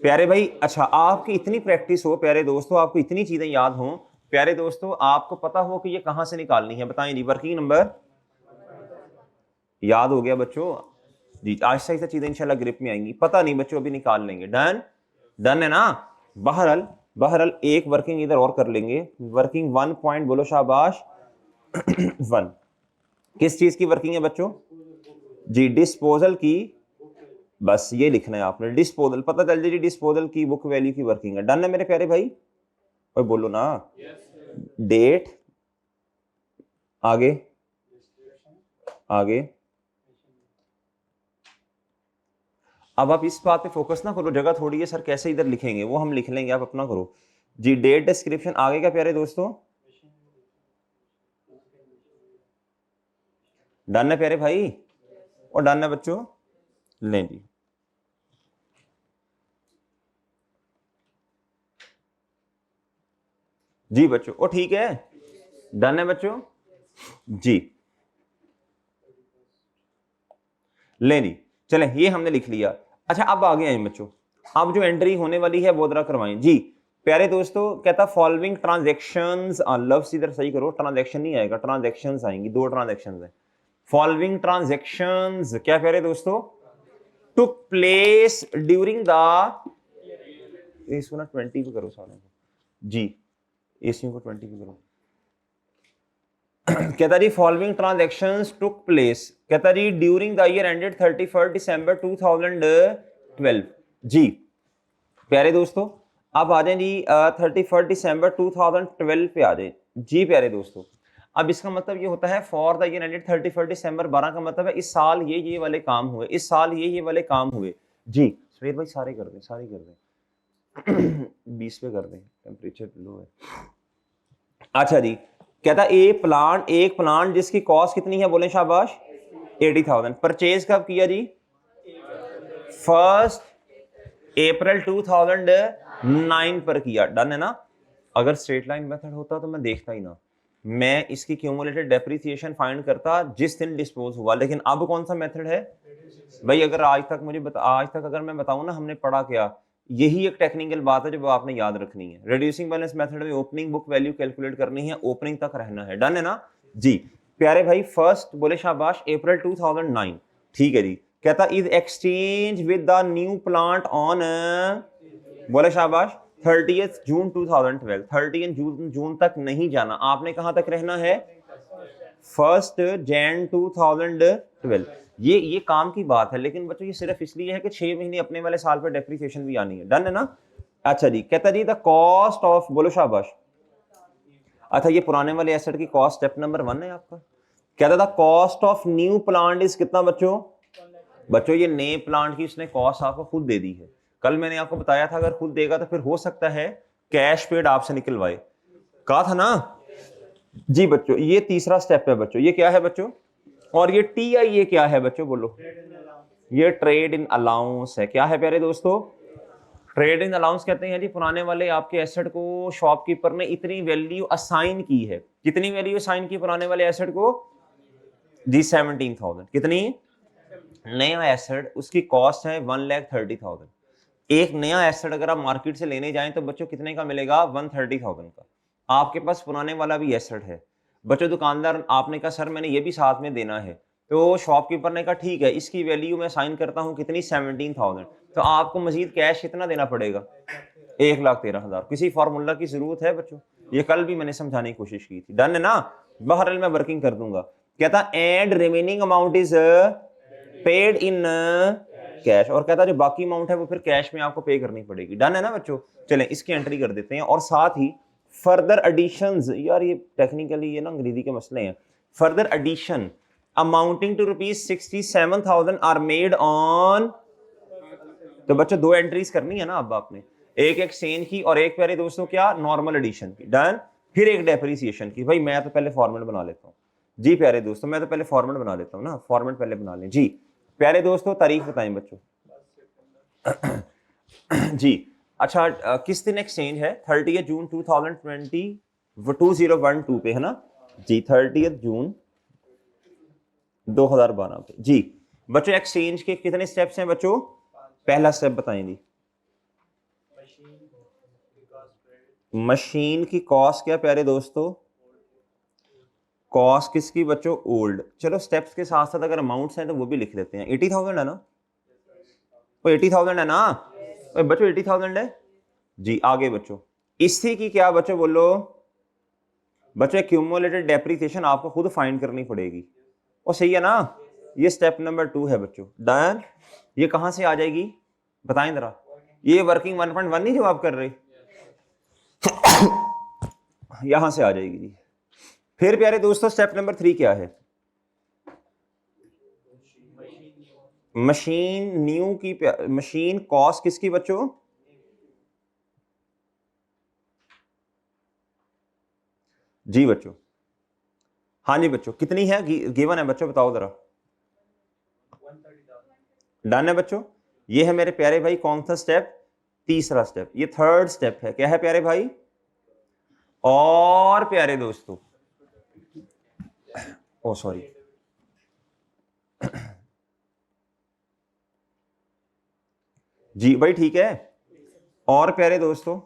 प्यारे भाई। अच्छा, आपकी इतनी प्रैक्टिस हो प्यारे दोस्तों, आपको इतनी चीजें याद हो प्यारे दोस्तों, आपको पता हो कि ये कहां से निकालनी है, बताएं जी। वर्किंग नंबर याद हो गया बच्चों जी? आहिस्ता आहिस्ता चीजें इंशाल्लाह ग्रिप में आएंगी, पता नहीं बच्चों अभी निकाल लेंगे। डन? डन है ना? बहरल बहरल एक वर्किंग इधर और कर लेंगे, वर्किंग 1 पॉइंट बोलो शाबाश। 1 किस चीज की वर्किंग है बच्चों जी? डिस्पोजल की, बस ये लिखना है आपने, डिस्पोजल, पता चल जाए जी डिस्पोजल की बुक वैल्यू की वर्किंग है। डन है मेरे प्यारे भाई? और बोलो ना डेट, आगे आगे। अब आप इस बात पे फोकस ना करो, जगह थोड़ी है सर कैसे इधर लिखेंगे, वो हम लिख लेंगे, आप अपना करो जी। डेट डिस्क्रिप्शन आगे क्या प्यारे दोस्तों? डन है प्यारे भाई? और डन है बच्चों? लें जी, जी बच्चों, ओ ठीक है, डन है बच्चों जी। लें जी, चलें ये हमने लिख लिया। अच्छा अब आगे आए बच्चों, अब जो एंट्री होने वाली है वो जरा करवाएं जी प्यारे दोस्तों। कहता फॉलोइंग ट्रांजैक्शंस, लव्स इधर सही करो, ट्रांजैक्शन नहीं आएगा, ट्रांजैक्शंस आएंगी, 2 ट्रांजैक्शंस हैं। फॉलोइंग ट्रांजैक्शंस क्या प्यारे दोस्तों? टुक प्लेस ड्यूरिंग द, इसको ना 20 पे करो सारे जी, एसीओ को 20 पे करो। कहता जी फॉलोइंग ट्रांजैक्शंस टुक प्लेस, कहता जी ड्यूरिंग द ईयर एंडेड 31 दिसंबर 2012 जी प्यारे दोस्तों। अब आ जाए जी 31 दिसंबर 2012 पे आ जाए जी प्यारे दोस्तों। अब इसका मतलब ये होता है फॉर द ईयर एंडेड 31 दिसंबर 12 का मतलब है इस साल ये वाले काम हुए, इस साल ये वाले काम हुए जी। सुहेल भाई सारे कर दें, सारे कर दें। 20 पे कर दें, टेम्परेचर लो है। अच्छा जी कहता एक प्लांट जिसकी कॉस्ट कितनी है, बोले शाबाश, 80,000। परचेज कब किया जी? 1 अप्रैल 2009 पर किया। डन है ना? अगर स्ट्रेट लाइन मेथड होता तो मैं देखता ही ना, मैं इसकी क्यूमुलेटेड डेप्रिसिएशन फाइंड करता जिस दिन डिस्पोज हुआ, लेकिन अब कौन सा मेथड है भाई? अगर आज तक अगर मैं बताऊं ना हमने पढ़ा क्या, यही एक टेक्निकल बात है जो आपने याद रखनी है। रिड्यूसिंग बैलेंस मेथड में ओपनिंग बुक वैल्यू कैलकुलेट करनी है, ओपनिंग तक रहना है। डन है ना जी प्यारे भाई? 1 बोले शाबाश अप्रैल 2009, ठीक है जी। कहता is exchange with the new plant on, बोले शाबाश, 30 जून 2012। 30 जून तक नहीं जाना आपने, कहां तक रहना है? 1 Jan 2012। ये काम की बात है, लेकिन बच्चों ये सिर्फ इसलिए है कि 6 महीने अपने वाले साल पर डेप्रिसिएशन भी आनी है। डन है ना? अच्छा जी कहता जी द कॉस्ट ऑफ, बोलो शाबाश, अच्छा ये पुराने वाले एसेट की कॉस्ट स्टेप नंबर 1 है आपका। कहता था cost of new plant is कितना बच्चों? बच्चों ये नए प्लांट की इसने कॉस्ट आपको खुद दे दी है। कल मैंने आपको बताया था अगर खुद देगा तो फिर हो सकता है कैश पेड आपसे निकलवाए, कहा था ना जी बच्चों, ये तीसरा स्टेप है बच्चों। ये क्या है बच्चों? और ये TI ये क्या है बच्चों? बोलो। ये ट्रेड इन अलाउंस है। क्या है प्यारे दोस्तों? ट्रेड इन अलाउंस कहते हैं जी पुराने वाले आपके एसेट को शॉपकीपर ने इतनी वैल्यू असाइन की है। कितनी वैल्यू असाइन की पुराने वाले एसेट को? जी 17,000। कितनी? नया एसेट उसकी कॉस्ट है 1,30,000। एक नया एसेट अगर आप मार्केट से लेने जाएं तो बच्चों कितने का मिलेगा? 130,000 का। आपके पास पुराने वाला भी एसेट है बच्चों। दुकानदार आपने कहा सर मैंने ये भी साथ में देना है, तो शॉपकीपर ने कहा ठीक है इसकी वैल्यू मैं साइन करता हूं कितनी? 17,000। तो आपको मजीद कैश कितना देना पड़ेगा? 1,13,000। किसी फार्मूला की जरूरत है बच्चों? ये कल भी मैंने समझाने की कोशिश की थी। डन है ना? बहरहाल मैं वर्किंग कर दूंगा। कहता and remaining amount is paid in cash, और कहता जो बाकी अमाउंट है वो फिर कैश में आपको पे करनी पड़ेगी। डन है ना बच्चों? चलें इसकी एंट्री कर देते हैं। और साथ ही फर्दर एडिशंस, यार ये टेक्निकली ये ना अंग्रेजी के मसले हैं। Further addition amounting to ₹67,000 are made on. तो बच्चों दो एंट्रीज करनी है ना अब आपने, एक एक्सचेंज की और एक प्यारे दोस्तों क्या? नॉर्मल एडिशन की। डन। फिर एक डेप्रिसिएशन की। भाई मैं तो पहले फॉर्मेट बना लेता हूँ जी प्यारे दोस्तों, मैं तो पहले फॉर्मेट बना लेता हूँ ना, फॉर्मेट पहले बना लें जी। प्यारे दोस्तों तारीख बताएं बच्चों। जी अच्छा, किस दिन एक्सचेंज है? 30 जून 2020 2012 पे है ना जी, 30 जून 2012 पे जी। बच्चों एक्सचेंज के कितने स्टेप्स हैं बच्चों? पहला स्टेप बताएं जी। मशीन की कॉस्ट क्या प्यारे दोस्तों? कॉस्ट किसकी बच्चों? ओल्ड। चलो स्टेप्स के साथ साथ अगर अमाउंट्स हैं तो वो भी लिख लेते हैं। 80,000 है ना? वो 80,000 है ना बच्चों? 80,000 है जी। आगे बच्चों इसी की क्या बच्चों बोलो? बच्चों एक्यूमुलेटेड डेप्रिसिएशन आपको खुद फाइंड करनी पड़ेगी। और सही है ना? ये स्टेप नंबर 2 है बच्चों। डन। ये कहां से आ जाएगी बताएं जरा? ये वर्किंग 1.1 नहीं जो आप कर रहे यहां से आ जाएगी जी। फिर प्यारे दोस्तों स्टेप नंबर 3 क्या है? मशीन न्यू की मशीन कॉस्ट किसकी बच्चों? जी बच्चों। हाँ जी बच्चों कितनी है गिवन है बच्चों? बताओ जरा। डन है बच्चों। ये है मेरे प्यारे भाई कौन सा स्टेप? तीसरा स्टेप। ये थर्ड स्टेप है। क्या है प्यारे भाई? और प्यारे दोस्तों ओ सॉरी, जी भाई ठीक है। और प्यारे दोस्तों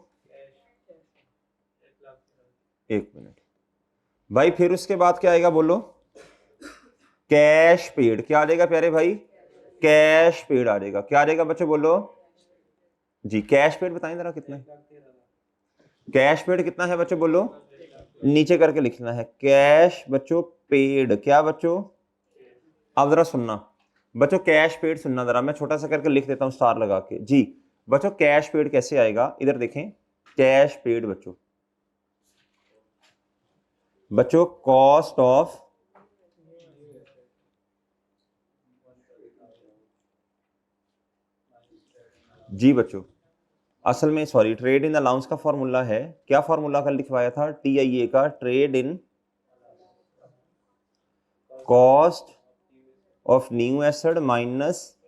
एक मिनट भाई, फिर उसके बाद क्या आएगा बोलो? Cash paid. क्या आ जाएगा प्यारे भाई? कैश पेड आ जाएगा। क्या आ जाएगा बच्चों बोलो जी? कैश पेड बताएं जरा कितना है? कैश पेड कितना है बच्चों बोलो? नीचे करके लिखना है कैश बच्चों पेड। क्या बच्चों? अब जरा सुनना बच्चों, कैश पेड सुनना जरा, मैं छोटा सा करके लिख देता हूं स्टार लगा के जी। बच्चों कैश पेड कैसे आएगा? इधर देखें, कैश पेड बच्चों कॉस्ट ऑफ जी बच्चों। असल में सॉरी, ट्रेड इन अलाउंस का फॉर्मूला है, क्या फॉर्मूला कल लिखवाया था? TIA का, trade in cost of new asset minus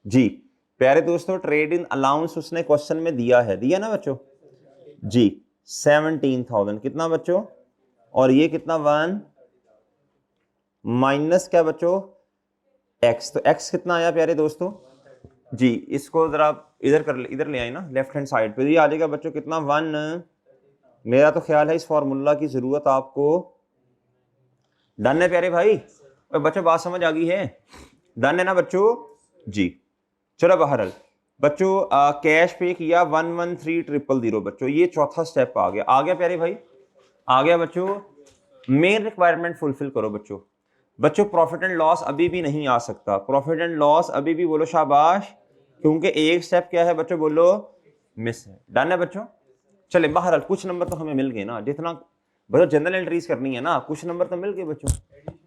जी। प्यारे दोस्तों ट्रेड इन अलाउंस उसने क्वेश्चन में दिया है, दिया ना बच्चों जी? 17,000 कितना बच्चों? और ये कितना 1 माइनस क्या बच्चों? x। तो x कितना आया प्यारे दोस्तों जी? इसको जरा इधर कर इधर ले आए ना, लेफ्ट हैंड साइड पे। ये आ जाएगा बच्चों कितना 1। मेरा तो ख्याल है इस फॉर्मूला की जरूरत आपको। डन है प्यारे भाई? और बच्चों बात समझ आ गई है? डन है ना बच्चों जी? चलो बहरहाल बच्चों कैश पे किया 113,000 बच्चों। ये चौथा स्टेप आ गया। आ गया प्यारे भाई? आ गया बच्चों? मेन रिक्वायरमेंट फुलफिल करो बच्चों। बच्चों प्रॉफिट एंड लॉस अभी भी नहीं आ सकता। प्रॉफिट एंड लॉस अभी भी बोलो शाबाश, क्योंकि एक स्टेप क्या है बच्चों बोलो? मिस है। डन है बच्चों? चले बहरहाल कुछ नंबर तो हमें मिल गए ना, जितना बच्चों जनरल एंट्रीज करनी है ना, कुछ नंबर तो मिल गए बच्चों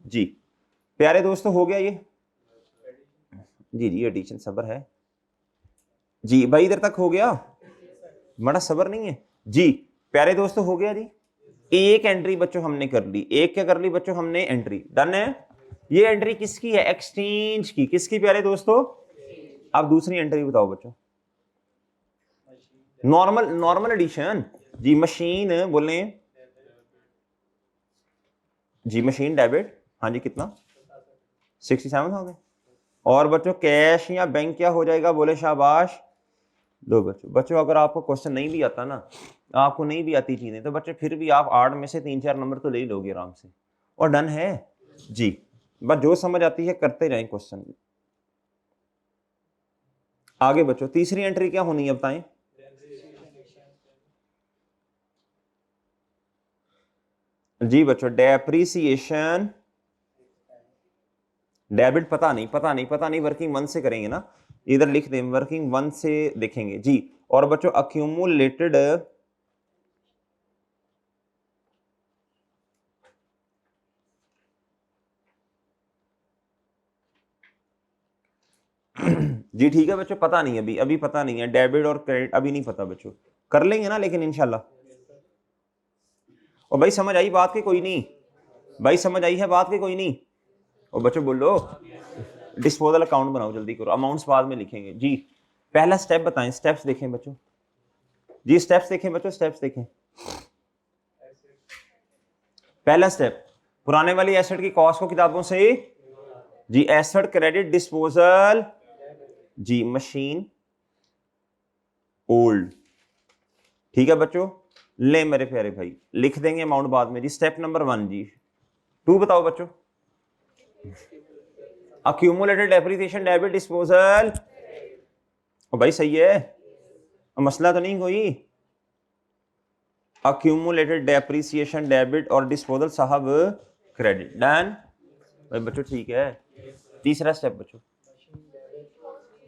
जी। प्यारे दोस्तों हो गया ये? जी जी एडिशन सब्र है जी भाई, इधर तक हो गया, बड़ा सब्र नहीं है जी। प्यारे दोस्तों हो गया जी, एक एंट्री बच्चों हमने कर ली, एक क्या कर ली बच्चों हमने, एंट्री डन है। ये एंट्री किसकी है, एक्सचेंज की, किसकी प्यारे दोस्तों। अब दूसरी एंट्री बताओ बच्चों, नॉर्मल नॉर्मल एडिशन जी, मशीन बोले जी, मशीन डेबिट, हाँ जी कितना 67,000। और बच्चों कैश या बैंक क्या हो जाएगा, बोले शाबाश। लो बच्चों, बच्चों अगर आपको क्वेश्चन नहीं भी आता ना, आपको नहीं भी आती चीजें, तो बच्चे फिर भी आप 8 में से 3-4 नंबर तो ले ही लोगे आराम से, और डन है जी। बस जो समझ आती है करते जाएं क्वेश्चन। आगे बच्चों तीसरी एंट्री क्या होनी है बताएं। जी बच्चों डेप्रीसिएशन डेबिट, पता नहीं वर्किंग वन से करेंगे ना, इधर लिख दें वर्किंग वन से देखेंगे जी। और बच्चों अक्यूमुलेटेड जी ठीक है बच्चों, पता नहीं अभी, अभी पता नहीं है डेबिट और क्रेडिट, अभी नहीं पता बच्चों, कर लेंगे ना लेकिन इंशाल्लाह। और भाई समझ आई बात के कोई नहीं, भाई समझ आई है बात के कोई नहीं। और बच्चों बोलो डिस्पोजल अकाउंट बनाओ जल्दी करो, अमाउंट्स बाद में लिखेंगे जी। पहला स्टेप बताएं, स्टेप्स देखें बच्चों जी, स्टेप्स देखें बच्चों, स्टेप्स देखें। पहला स्टेप, पुराने वाली एसेट की कॉस्ट को किताबों से जी, एसेट क्रेडिट डिस्पोजल जी, मशीन ओल्ड, ठीक है बच्चों। ले मेरे प्यारे भाई लिख देंगे अमाउंट बाद में जी। स्टेप नंबर 1 जी, 2 बताओ बच्चों। अक्यूमुलेटेड डेप्रिसिएशन डेबिट डिस्पोजल, भाई सही है, मसला तो नहीं कोई। अक्यूमुलेटेड डेप्रिसिएशन डेबिट और डिस्पोजल साहब क्रेडिट, डन भाई बच्चों ठीक है। तीसरा स्टेप बच्चों,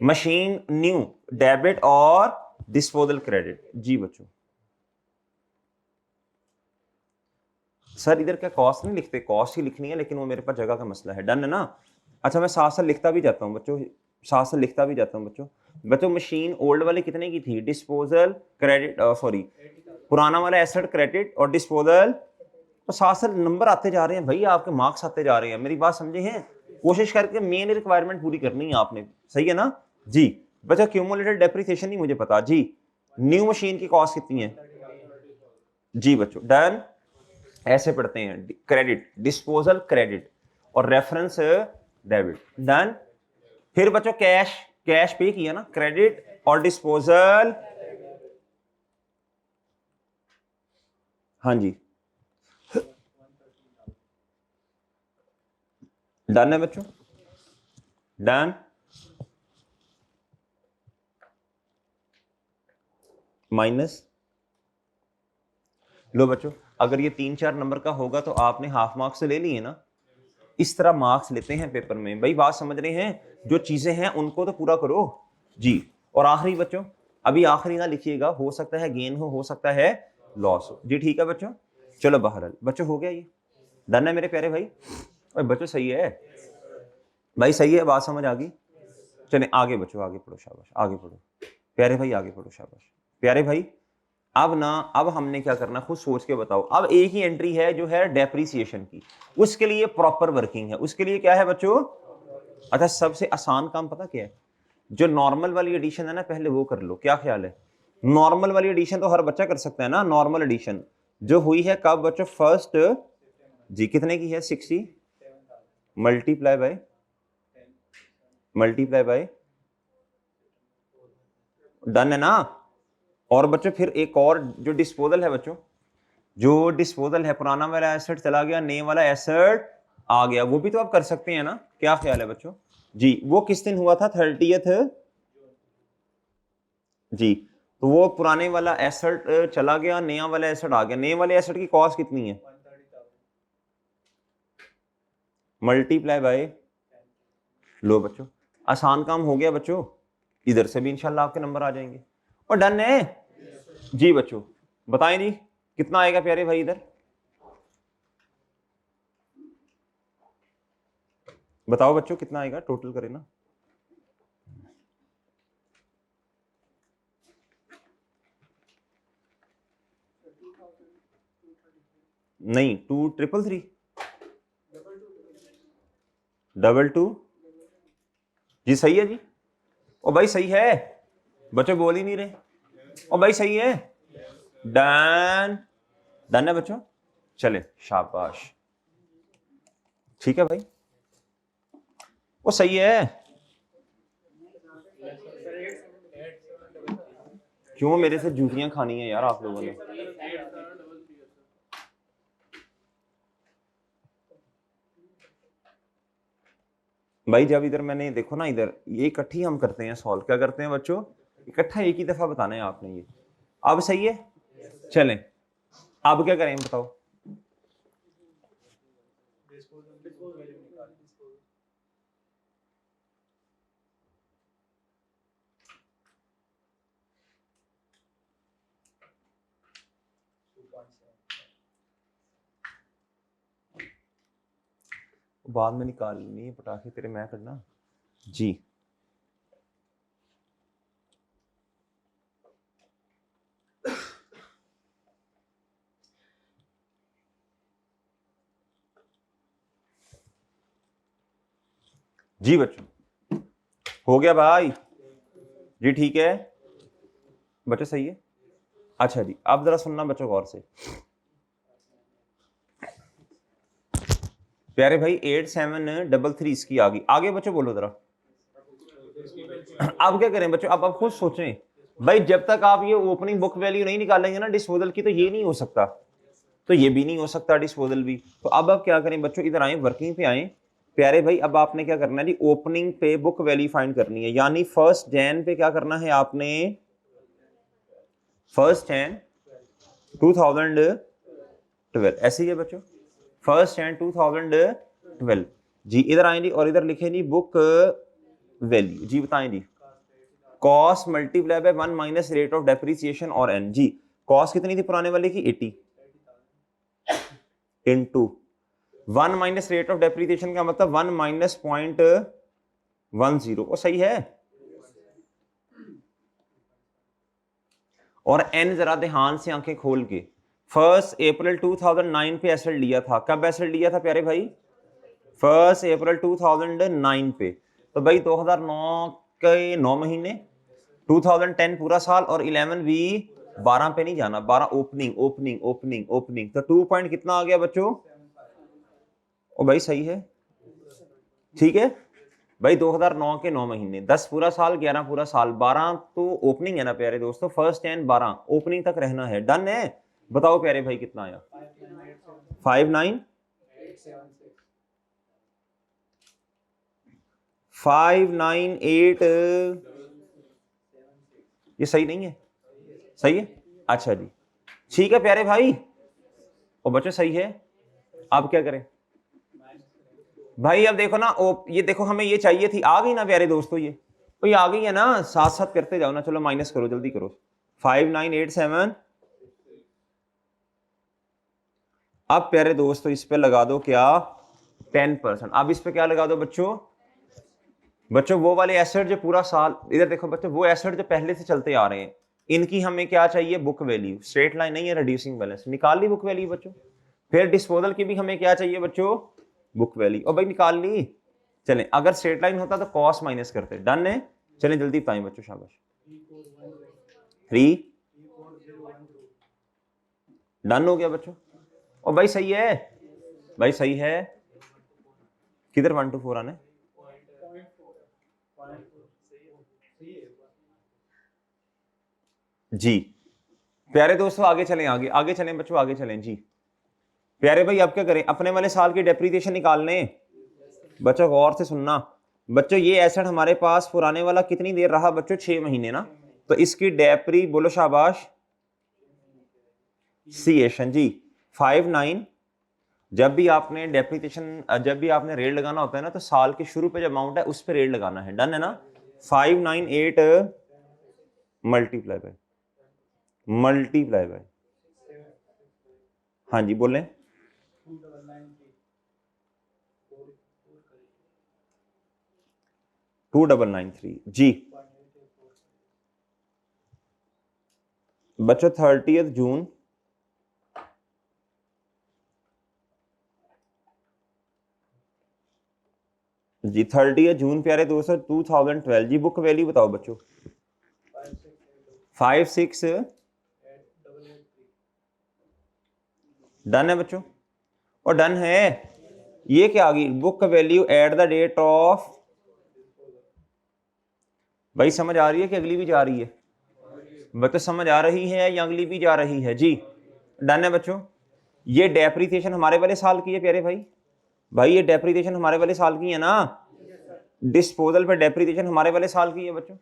मशीन न्यू डेबिट और डिस्पोजल क्रेडिट जी बच्चों। सर इधर क्या कॉस्ट नहीं लिखते, कॉस्ट ही लिखनी है लेकिन वो मेरे पास जगह का मसला है, डन है ना। अच्छा मैं साथ साथ लिखता भी जाता हूँ बच्चों, साथ साथ लिखता भी जाता हूँ बच्चों। बच्चों मशीन ओल्ड वाले कितने की थी, डिस्पोजल क्रेडिट सॉरी पुराना वाला एसेट क्रेडिट और डिस्पोजल, तो साथ साथ नंबर आते जा रहे हैं भाई, आपके मार्क्स आते जा रहे हैं, मेरी बात समझे हैं। कोशिश करके मेन रिक्वायरमेंट पूरी करनी है आपने, सही है ना जी। बच्चा क्यूमुलेटेड डेप्रिसिएशन नहीं मुझे पता जी, न्यू मशीन की कॉस्ट कितनी है जी बच्चों, डन। ऐसे पढ़ते हैं क्रेडिट डिस्पोजल क्रेडिट और रेफरेंस डेबिट, डन। फिर बच्चों कैश, कैश पे किया ना, क्रेडिट और डिस्पोजल, हाँ जी डन है बच्चों, डन। माइनस, लो बच्चों अगर ये 3-4 नंबर का होगा तो आपने हाफ मार्क्स से ले लिए ना, इस तरह मार्क्स लेते हैं पेपर में भाई, बात समझ रहे हैं। जो चीजें हैं उनको तो पूरा करो जी। और आखिरी बच्चों, अभी आखिरी ना लिखिएगा, हो सकता है गेन हो सकता है लॉस हो जी, ठीक है बच्चों। चलो बहरहाल बच्चों हो गया ये, डन है मेरे प्यारे भाई। और बच्चों सही है भाई, सही है, बात समझ आ गई। चले आगे बच्चों, आगे पढ़ो शाबाश, आगे पढ़ो प्यारे भाई, आगे पढ़ो शाबाश प्यारे भाई। अब ना, अब हमने क्या करना खुद सोच के बताओ। अब एक ही एंट्री है जो है डेप्रीसिएशन की, उसके लिए प्रॉपर वर्किंग है, उसके लिए क्या है बच्चों। अच्छा सबसे आसान काम पता क्या है, जो नॉर्मल वाली एडिशन है ना पहले वो कर लो, क्या ख्याल है। नॉर्मल वाली एडिशन तो हर बच्चा कर सकता है ना, नॉर्मल एडिशन जो हुई है कब बच्चों, फर्स्ट जी कितने की है 60 मल्टीप्लाई बाय डन है ना। और बच्चों फिर एक और जो डिस्पोजल है बच्चों, जो डिस्पोजल है पुराना वाला एसेट चला गया, नए वाला एसेट आ गया, वो भी तो आप कर सकते हैं ना, क्या ख्याल है बच्चों जी। वो किस दिन हुआ था, 30th जी। तो वो पुराने वाला एसेट चला गया, नया वाला एसेट आ गया, नए वाले एसेट की कॉस्ट कितनी है, मल्टीप्लाई बाय, लो बच्चों आसान काम हो गया बच्चों, इधर से भी इंशाल्लाह आपके नंबर आ जाएंगे। और डन है जी बच्चों, बताएं जी कितना आएगा प्यारे भाई, इधर बताओ बच्चों कितना आएगा, टोटल करें ना। नहीं 2333 22 जी सही है जी। ओ भाई सही है, बच्चों बोल ही नहीं रहे। ओ भाई सही है, डन डन है बच्चों, चले शाबाश, ठीक है भाई, वो सही है। क्यों मेरे से जूतियां खानी है यार आप लोगों ने? भाई जब इधर मैंने देखो ना, इधर ये इकट्ठी हम करते हैं सॉल्व, क्या करते हैं बच्चों, इकट्ठा एक ही दफा बताना है आपने ये। अब सही है, चलें अब क्या करें बताओ। बाद में निकालनी है पटाखे तेरे, मैं करना जी। जी बच्चों हो गया भाई जी, ठीक है बच्चों, सही है। अच्छा जी अब जरा सुनना बच्चों गौर से, प्यारे भाई 8733 इसकी आ गई, आगे बच्चों बोलो जरा। अब क्या करें बच्चों, अब आप खुद सोचें भाई, जब तक आप ये ओपनिंग बुक वैल्यू नहीं निकालेंगे ना डिस्पोजल की, तो ये नहीं हो सकता, तो ये भी नहीं हो सकता डिस्पोजल भी। तो अब आप क्या करें बच्चों, इधर आए वर्किंग पे आए प्यारे भाई, अब आपने क्या करना है जी, ओपनिंग पे बुक वैल्यू फाइंड करनी है, यानी 1 जैन पे क्या करना है आपने, 1 जैन 2012, ऐसे ही है बच्चों, 1 जैन 2012 जी। इधर आए जी और इधर लिखे जी बुक वैल्यू जी, बताएं जी, cost multiply by 1 minus rate of depreciation और एन जी। कॉस्ट कितनी थी पुराने वाले की, 80 into 1 minus rate of depreciation का मतलब 1 माइनस 0.10, वो सही है। और एन जरा ध्यान से आंखें खोल के, 1 अप्रैल 2009 पे एसेट लिया था, कब एसेट लिया था प्यारे भाई, 1 अप्रैल 2009 पे, तो भाई 2009 के 9 महीने, 2010 पूरा साल, और 11 भी 12 पे नहीं जाना, 12 ओपनिंग ओपनिंग ओपनिंग ओपनिंग, तो 2 पॉइंट कितना आ गया बच्चों, ओ भाई सही है, ठीक है भाई, 2009 के 9 महीने, 10 पूरा साल, 11 पूरा साल, 12 तो ओपनिंग है ना प्यारे दोस्तों, 1 एंड 12 ओपनिंग तक रहना है, डन है। बताओ प्यारे भाई कितना आया, 598, ये सही नहीं है, सही है, अच्छा जी ठीक है प्यारे भाई, और बच्चों सही है। अब क्या करें भाई, अब देखो ना, ये देखो हमें ये चाहिए थी, आ गई ना प्यारे दोस्तों, ये आ गई है ना, साथ साथ करते जाओ ना, चलो माइनस करो जल्दी करो, 5987। अब प्यारे दोस्तों इस पे लगा दो क्या, 10%। अब इस पे क्या लगा दो बच्चों, बच्चों वो वाले एसेट जो पूरा साल, इधर देखो बच्चों, वो एसेट जो पहले से चलते आ रहे हैं, इनकी हमें क्या चाहिए, बुक वैल्यू, स्ट्रेट लाइन नहीं है, रिड्यूसिंग बैलेंस, निकाल ली बुक वैल्यू बच्चों। फिर डिस्पोजल की भी हमें क्या चाहिए बच्चों, बुक वैल्यू, और भाई निकाल ली। चलें अगर स्ट्रेट लाइन होता तो कॉस माइनस करते, डन है। चलें जल्दी बताएं बच्चों, शाबाश, 3 डन हो गया बच्चों, और भाई सही है, भाई सही है, किधर 1 to 4 आने, जी प्यारे दोस्तों आगे चलें, आगे आगे चलें बच्चों, आगे चलें जी। प्यारे भाई अब क्या करें, अपने वाले साल की डेप्रिसिएशन निकालने, बच्चों गौर से सुनना बच्चों, ये एसेट हमारे पास पुराने वाला कितनी देर रहा बच्चों, 6 महीने ना, तो इसकी डेप्री बोलो शाबाश, सीएशन जी 59। जब भी आपने डेप्रिसिएशन, जब भी आपने रेट लगाना होता है ना, तो साल के शुरू पे जो अमाउंट है उस पर रेट लगाना है, डन है ना। 598 मल्टीप्लाई बाय, हाँ जी बोलें, 2993 जी बच्चों, 30 जून जी 30 जून प्यारे दोस्तों 2012 जी। बुक वैल्यू बताओ बच्चों। 56 डन है बच्चों, और डन है। ये क्या आ गई, book value at the date of. भाई समझ आ रही है कि अगली भी जा रही है? बच्चों समझ आ रही है या अगली भी जा रही है जी? डन है बच्चों। ये डेप्रीसिएशन हमारे वाले साल की है प्यारे भाई। भाई ये डेप्रीसिएशन हमारे वाले साल की है ना। डिस्पोजल पे डेप्रीसिएशन हमारे वाले साल की है बच्चों।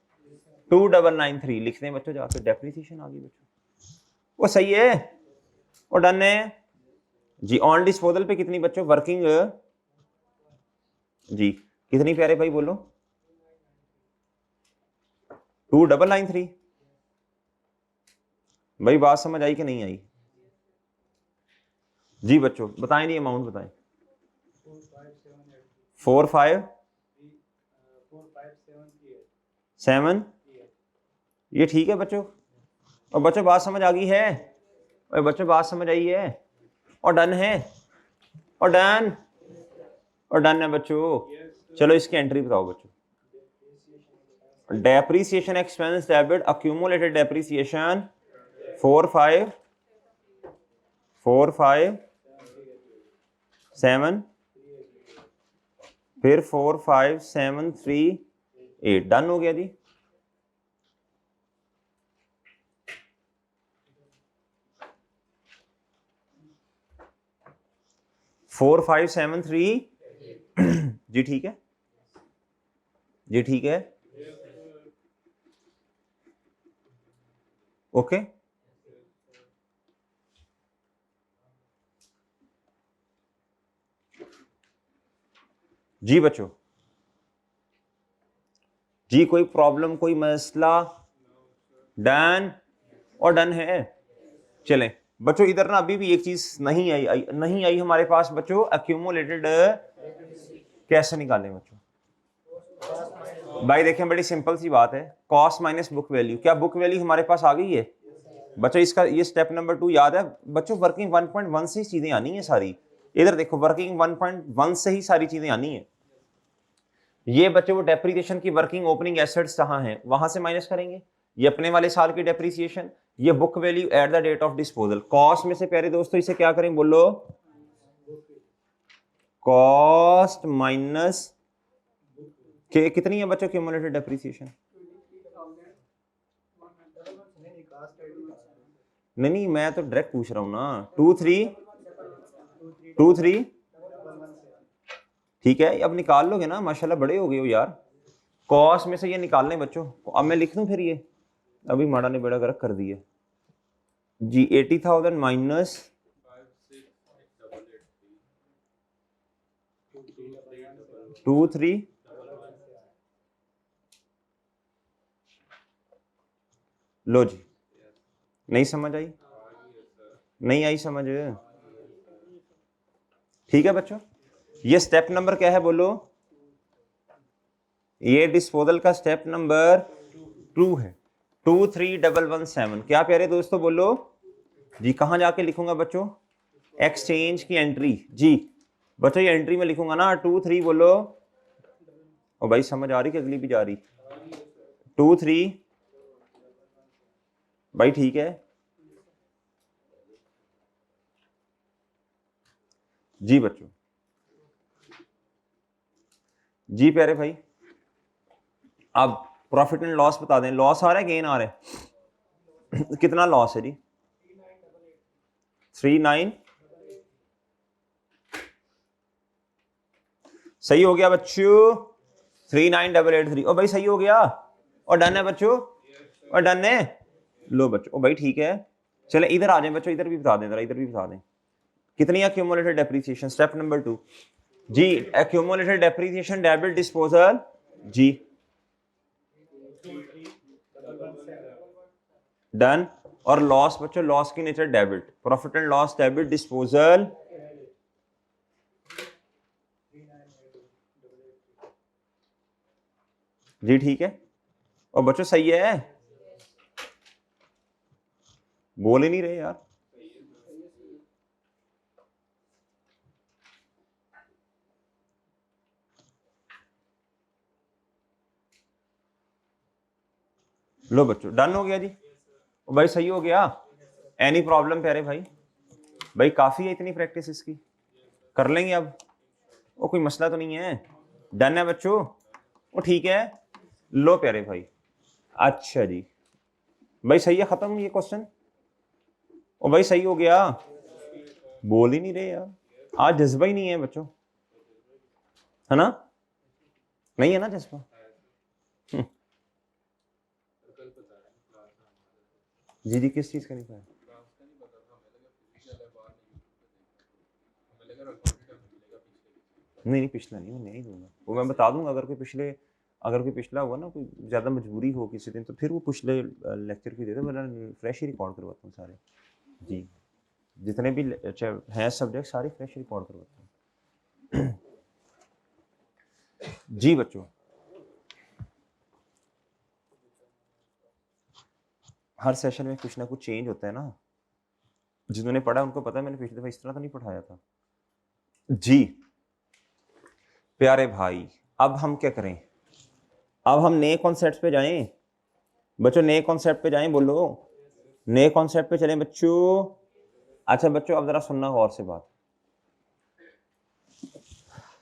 2993 लिखते हैं बच्चों जाकर, डेप्रीसिएशन आ गई बच्चों, वो सही है और डन है जी। ऑन डिस्पोजल पे कितनी बच्चों वर्किंग जी, कितनी प्यारे भाई बोलो? 2993। भाई बात समझ आई कि नहीं आई? जी बच्चों बताएं, नहीं अमाउंट बताएं। 457 ये ठीक है बच्चों। और बच्चों बात समझ आ गई है? और बच्चों बात समझ आई है? और डन है? और डन? और डन है बच्चों। चलो इसकी एंट्री बताओ बच्चों। Depreciation expense debit accumulated depreciation 457 फिर 45738 डन हो गया जी। फोर फाइव सेवन थ्री जी ठीक है जी ठीक है ओके। जी बच्चों जी कोई प्रॉब्लम कोई मसला? डन और डन है। चलें बच्चों इधर ना अभी भी एक चीज नहीं आई हमारे पास बच्चों। एक्यूमुलेटेड कैसे निकालें बच्चों? भाई देखें बड़ी सिंपल सी बात है, कॉस्ट माइनस बुक वैल्यू। क्या बुक वैल्यू हमारे पास आ गई है बच्चों? इसका ये स्टेप नंबर 2 याद है बच्चों? वर्किंग 1.1 से ही चीजें आनी है सारी। इधर देखो वर्किंग 1.1 से ही सारी चीजें आनी है। ये बच्चों वो डेप्रीसिएशन की वर्किंग ओपनिंग एसेट्स कहाँ हैं वहां से माइनस करेंगे। ये अपने वाले साल की डेप्रीसिएशन, ये book value at the date of disposal. Cost में से प्यारे दोस्तों इसे क्या करें बोलो? कॉस्ट माइनस के कितनी है बच्चों क्यूमुलेटेड डेप्रीसिएशन? नहीं मैं तो डायरेक्ट पूछ रहा हूं ना। 23 ठीक है। अब निकाल लोगे ना, माशाल्लाह बड़े हो गए हो यार। कॉस्ट में से ये निकालने बच्चों। अब मैं लिख दूं फिर ये, अभी माड़ा ने बेड़ा गर्क कर दिया जी। 80,000 माइनस 23 लो जी। नहीं समझ आई? नहीं आई समझ? ठीक है बच्चों, ये स्टेप नंबर क्या है बोलो? ये डिस्पोजल का स्टेप नंबर 2 है। 23117 क्या प्यारे दोस्तों बोलो जी? कहां जाके लिखूंगा बच्चों? एक्सचेंज की एंट्री जी। बच्चों ये एंट्री में लिखूंगा ना 23 बोलो। और भाई समझ आ रही कि अगली भी जा रही? 23 भाई ठीक है जी बच्चों। जी प्यारे भाई अब प्रॉफिट एंड लॉस बता दें। लॉस आ रहा है गेन आ रहा है? कितना लॉस है जी? 39 सही हो गया बच्चों। 39883 और भाई सही हो गया और डन है बच्चों। और डन है लो बच्चों। ओ भाई ठीक है। चले इधर आ जाए बच्चों, इधर भी बता दें जरा, इधर भी बता दें कितनी एक्यूमुलेटेड डेप्रीसिएशन। स्टेप नंबर 2 जी। एक्यूमुलेटेड डेप्रीसिएशन डेबिट डिस्पोजल जी। डन। और लॉस बच्चों, लॉस की nature debit. Profit and loss debit disposal जी ठीक है। और बच्चों सही है? बोल ही नहीं रहे यार। लो बच्चों डन हो गया जी, भाई सही हो गया, एनी प्रॉब्लम प्यारे भाई? भाई काफी है इतनी प्रैक्टिस इसकी, कर लेंगे अब, वो कोई मसला तो नहीं है, डन है बच्चों, वो ठीक है। लो प्यारे भाई, अच्छा जी भाई सही है, खत्म ये क्वेश्चन, ओ भाई सही हो गया, बोल ही नहीं रहे यार, आज जज्बा ही नहीं है बच्चों, है ना, नहीं है ना जज्बा। जी जी किस चीज का नहीं पाया? नहीं नहीं पिछला नहीं, मैं नहीं दूंगा, वो मैं बता दूंगा, अगर कोई पिछला हुआ ना, कोई ज़्यादा मजबूरी हो किसी दिन, तो फिर वो पिछले लेक्चर की दे दो, वरना फ्रेश ही रिकॉर्ड करवाता हूँ सारे जी, जितने भी हैं सब्जेक्ट सारे फ्रेश रिकॉर्ड करवाता हूँ। जी बच्चों, हर सेशन में कुछ ना कुछ चेंज होता है ना, जिन्होंने पढ़ा उनको पता है, मैंने पिछली दफा इस तरह तो नहीं पढ़ाया था जी। प्यारे भाई अब हम क्या करें, अब हम नए कॉन्सेप्ट पे जाएं बच्चों, नए कॉन्सेप्ट पे जाएं, बोलो नए कॉन्सेप्ट पे चलें बच्चों। अच्छा बच्चों अब जरा सुनना गौर से बात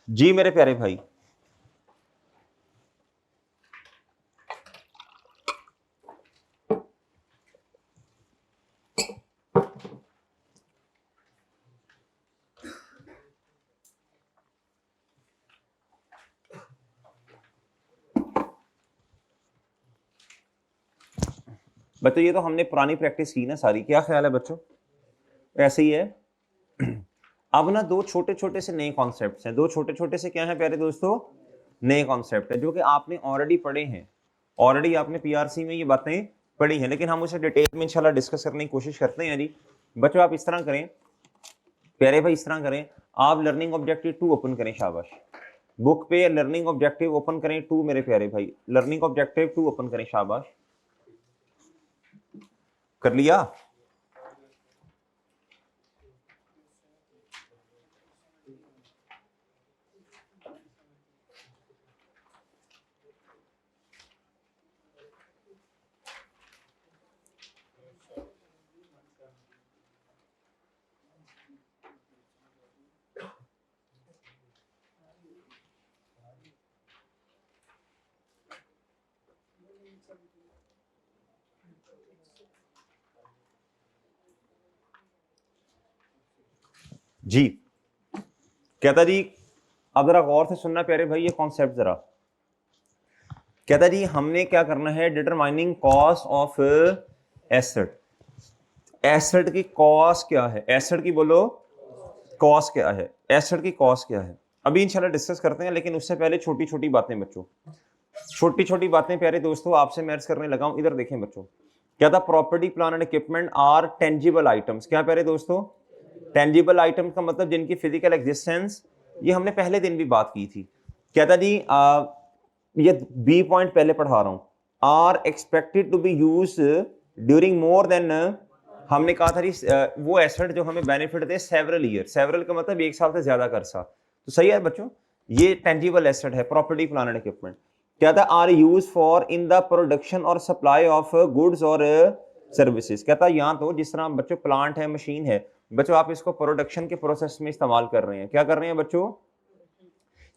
जी मेरे प्यारे भाई, बच्चों ये तो हमने पुरानी प्रैक्टिस की ना सारी, क्या ख्याल है बच्चों, ऐसे ही है। अब ना दो छोटे छोटे से नए कॉन्सेप्ट्स हैं, दो छोटे छोटे से क्या है प्यारे दोस्तों, नए कॉन्सेप्ट है, जो कि आपने ऑलरेडी पढ़े हैं, ऑलरेडी आपने पीआरसी में ये बातें पढ़ी हैं, लेकिन हम उसे डिटेल में इंशाल्लाह डिस्कस करने की कोशिश करते हैं जी। बच्चों आप इस तरह करें प्यारे भाई, इस तरह करें, आप लर्निंग ऑब्जेक्टिव 2 ओपन करें, शाबाश, बुक पे लर्निंग ऑब्जेक्टिव ओपन करें 2 मेरे प्यारे भाई, लर्निंग ऑब्जेक्टिव 2 ओपन करें, शाबाश, कर लिया। जी कहता जी, अब जरा गौर से सुनना प्यारे भाई ये कॉन्सेप्ट जरा, कहता जी हमने क्या करना है, determining cost of asset, asset की कॉस्ट क्या है, एसेट की बोलो कॉस्ट क्या है, एसेट की कॉस्ट क्या है, अभी इंशाल्लाह डिस्कस करते हैं, लेकिन उससे पहले छोटी छोटी बातें बच्चों, छोटी छोटी बातें प्यारे दोस्तों आपसे मैं अर्ज करने लगा हूं, इधर देखें बच्चों, क्या था, property plant and equipment are tangible items, क्या प्यारे दोस्तों, टेंजिबल आइटम का मतलब जिनकी फिजिकल एग्जिस्टेंस, ये हमने पहले दिन भी बात की थी, कहता जी ये बी पॉइंट पहले पढ़ा रहा हूं, are expected to be use during more than, हमने कहा था जी वो एसेट जो हमें बेनिफिट दे सेवरल ईयर, सेवरल का मतलब एक साल से ज्यादा का अरसा, तो सही है बच्चों, ये टेंजिबल एसेट है, प्रॉपर्टी प्लांट एंड इक्विपमेंट, क्या था, are use for in the production और सप्लाई ऑफ गुड्स और सर्विसेज, कहता यहाँ तो जिस तरह बच्चों प्लांट है, मशीन है बच्चों, आप इसको प्रोडक्शन के प्रोसेस में इस्तेमाल कर रहे हैं, क्या कर रहे हैं बच्चों,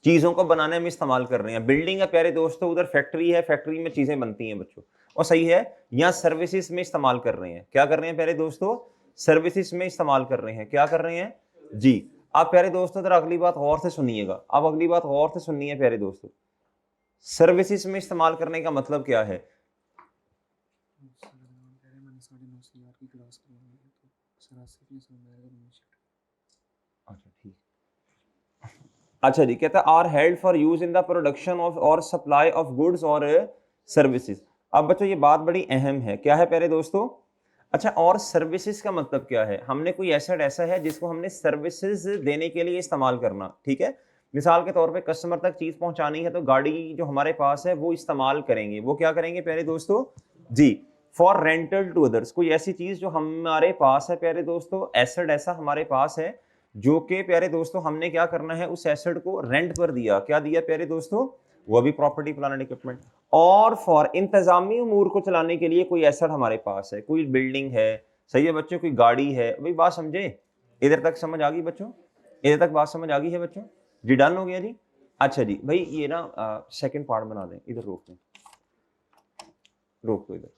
चीजों को बनाने में इस्तेमाल कर रहे हैं, बिल्डिंग है प्यारे दोस्तों, उधर फैक्ट्री है, फैक्ट्री में चीजें बनती हैं बच्चों, और सही है, यहाँ सर्विसेज में इस्तेमाल कर रहे हैं, क्या कर रहे हैं प्यारे दोस्तों, सर्विसेज में इस्तेमाल कर रहे हैं, क्या कर रहे हैं जी। आप प्यारे दोस्तों जरा अगली बात गौर से सुनिएगा, अब अगली बात गौर से सुनिए प्यारे दोस्तों, सर्विसेज में इस्तेमाल करने का मतलब क्या है, अच्छा ठीक, अच्छा जी, कहता है are held for use in the production of और सप्लाई ऑफ गुड्स और सर्विसेज, अब बच्चों ये बात बड़ी अहम है, क्या है प्यारे दोस्तों, अच्छा और सर्विसेज का मतलब क्या है, हमने कोई एसेट ऐसा है जिसको हमने सर्विसेज देने के लिए इस्तेमाल करना, ठीक है, मिसाल के तौर पे कस्टमर तक चीज पहुंचानी है तो गाड़ी जो हमारे पास है वो इस्तेमाल करेंगे, वो क्या करेंगे प्यारे दोस्तों जी, फॉर रेंटल टू अदर्स, कोई ऐसी चीज जो हमारे पास है प्यारे दोस्तों, एसेट ऐसा हमारे पास है जो कि प्यारे दोस्तों हमने क्या करना है, उस एसेट को रेंट पर दिया, क्या दिया प्यारे दोस्तों, वो भी प्रॉपर्टी प्लान एंड इक्विपमेंट। और फॉर इंतजामी उमूर को चलाने के लिए कोई एसेट हमारे पास है, कोई बिल्डिंग है, सही है बच्चों, कोई गाड़ी है। भाई बात समझे, इधर तक समझ आ गई बच्चों, इधर तक बात समझ आ गई है बच्चों जी? डन हो गया जी? अच्छा जी भाई ये ना सेकंड पार्ट बना दें, इधर रोक दें, रोक दो इधर।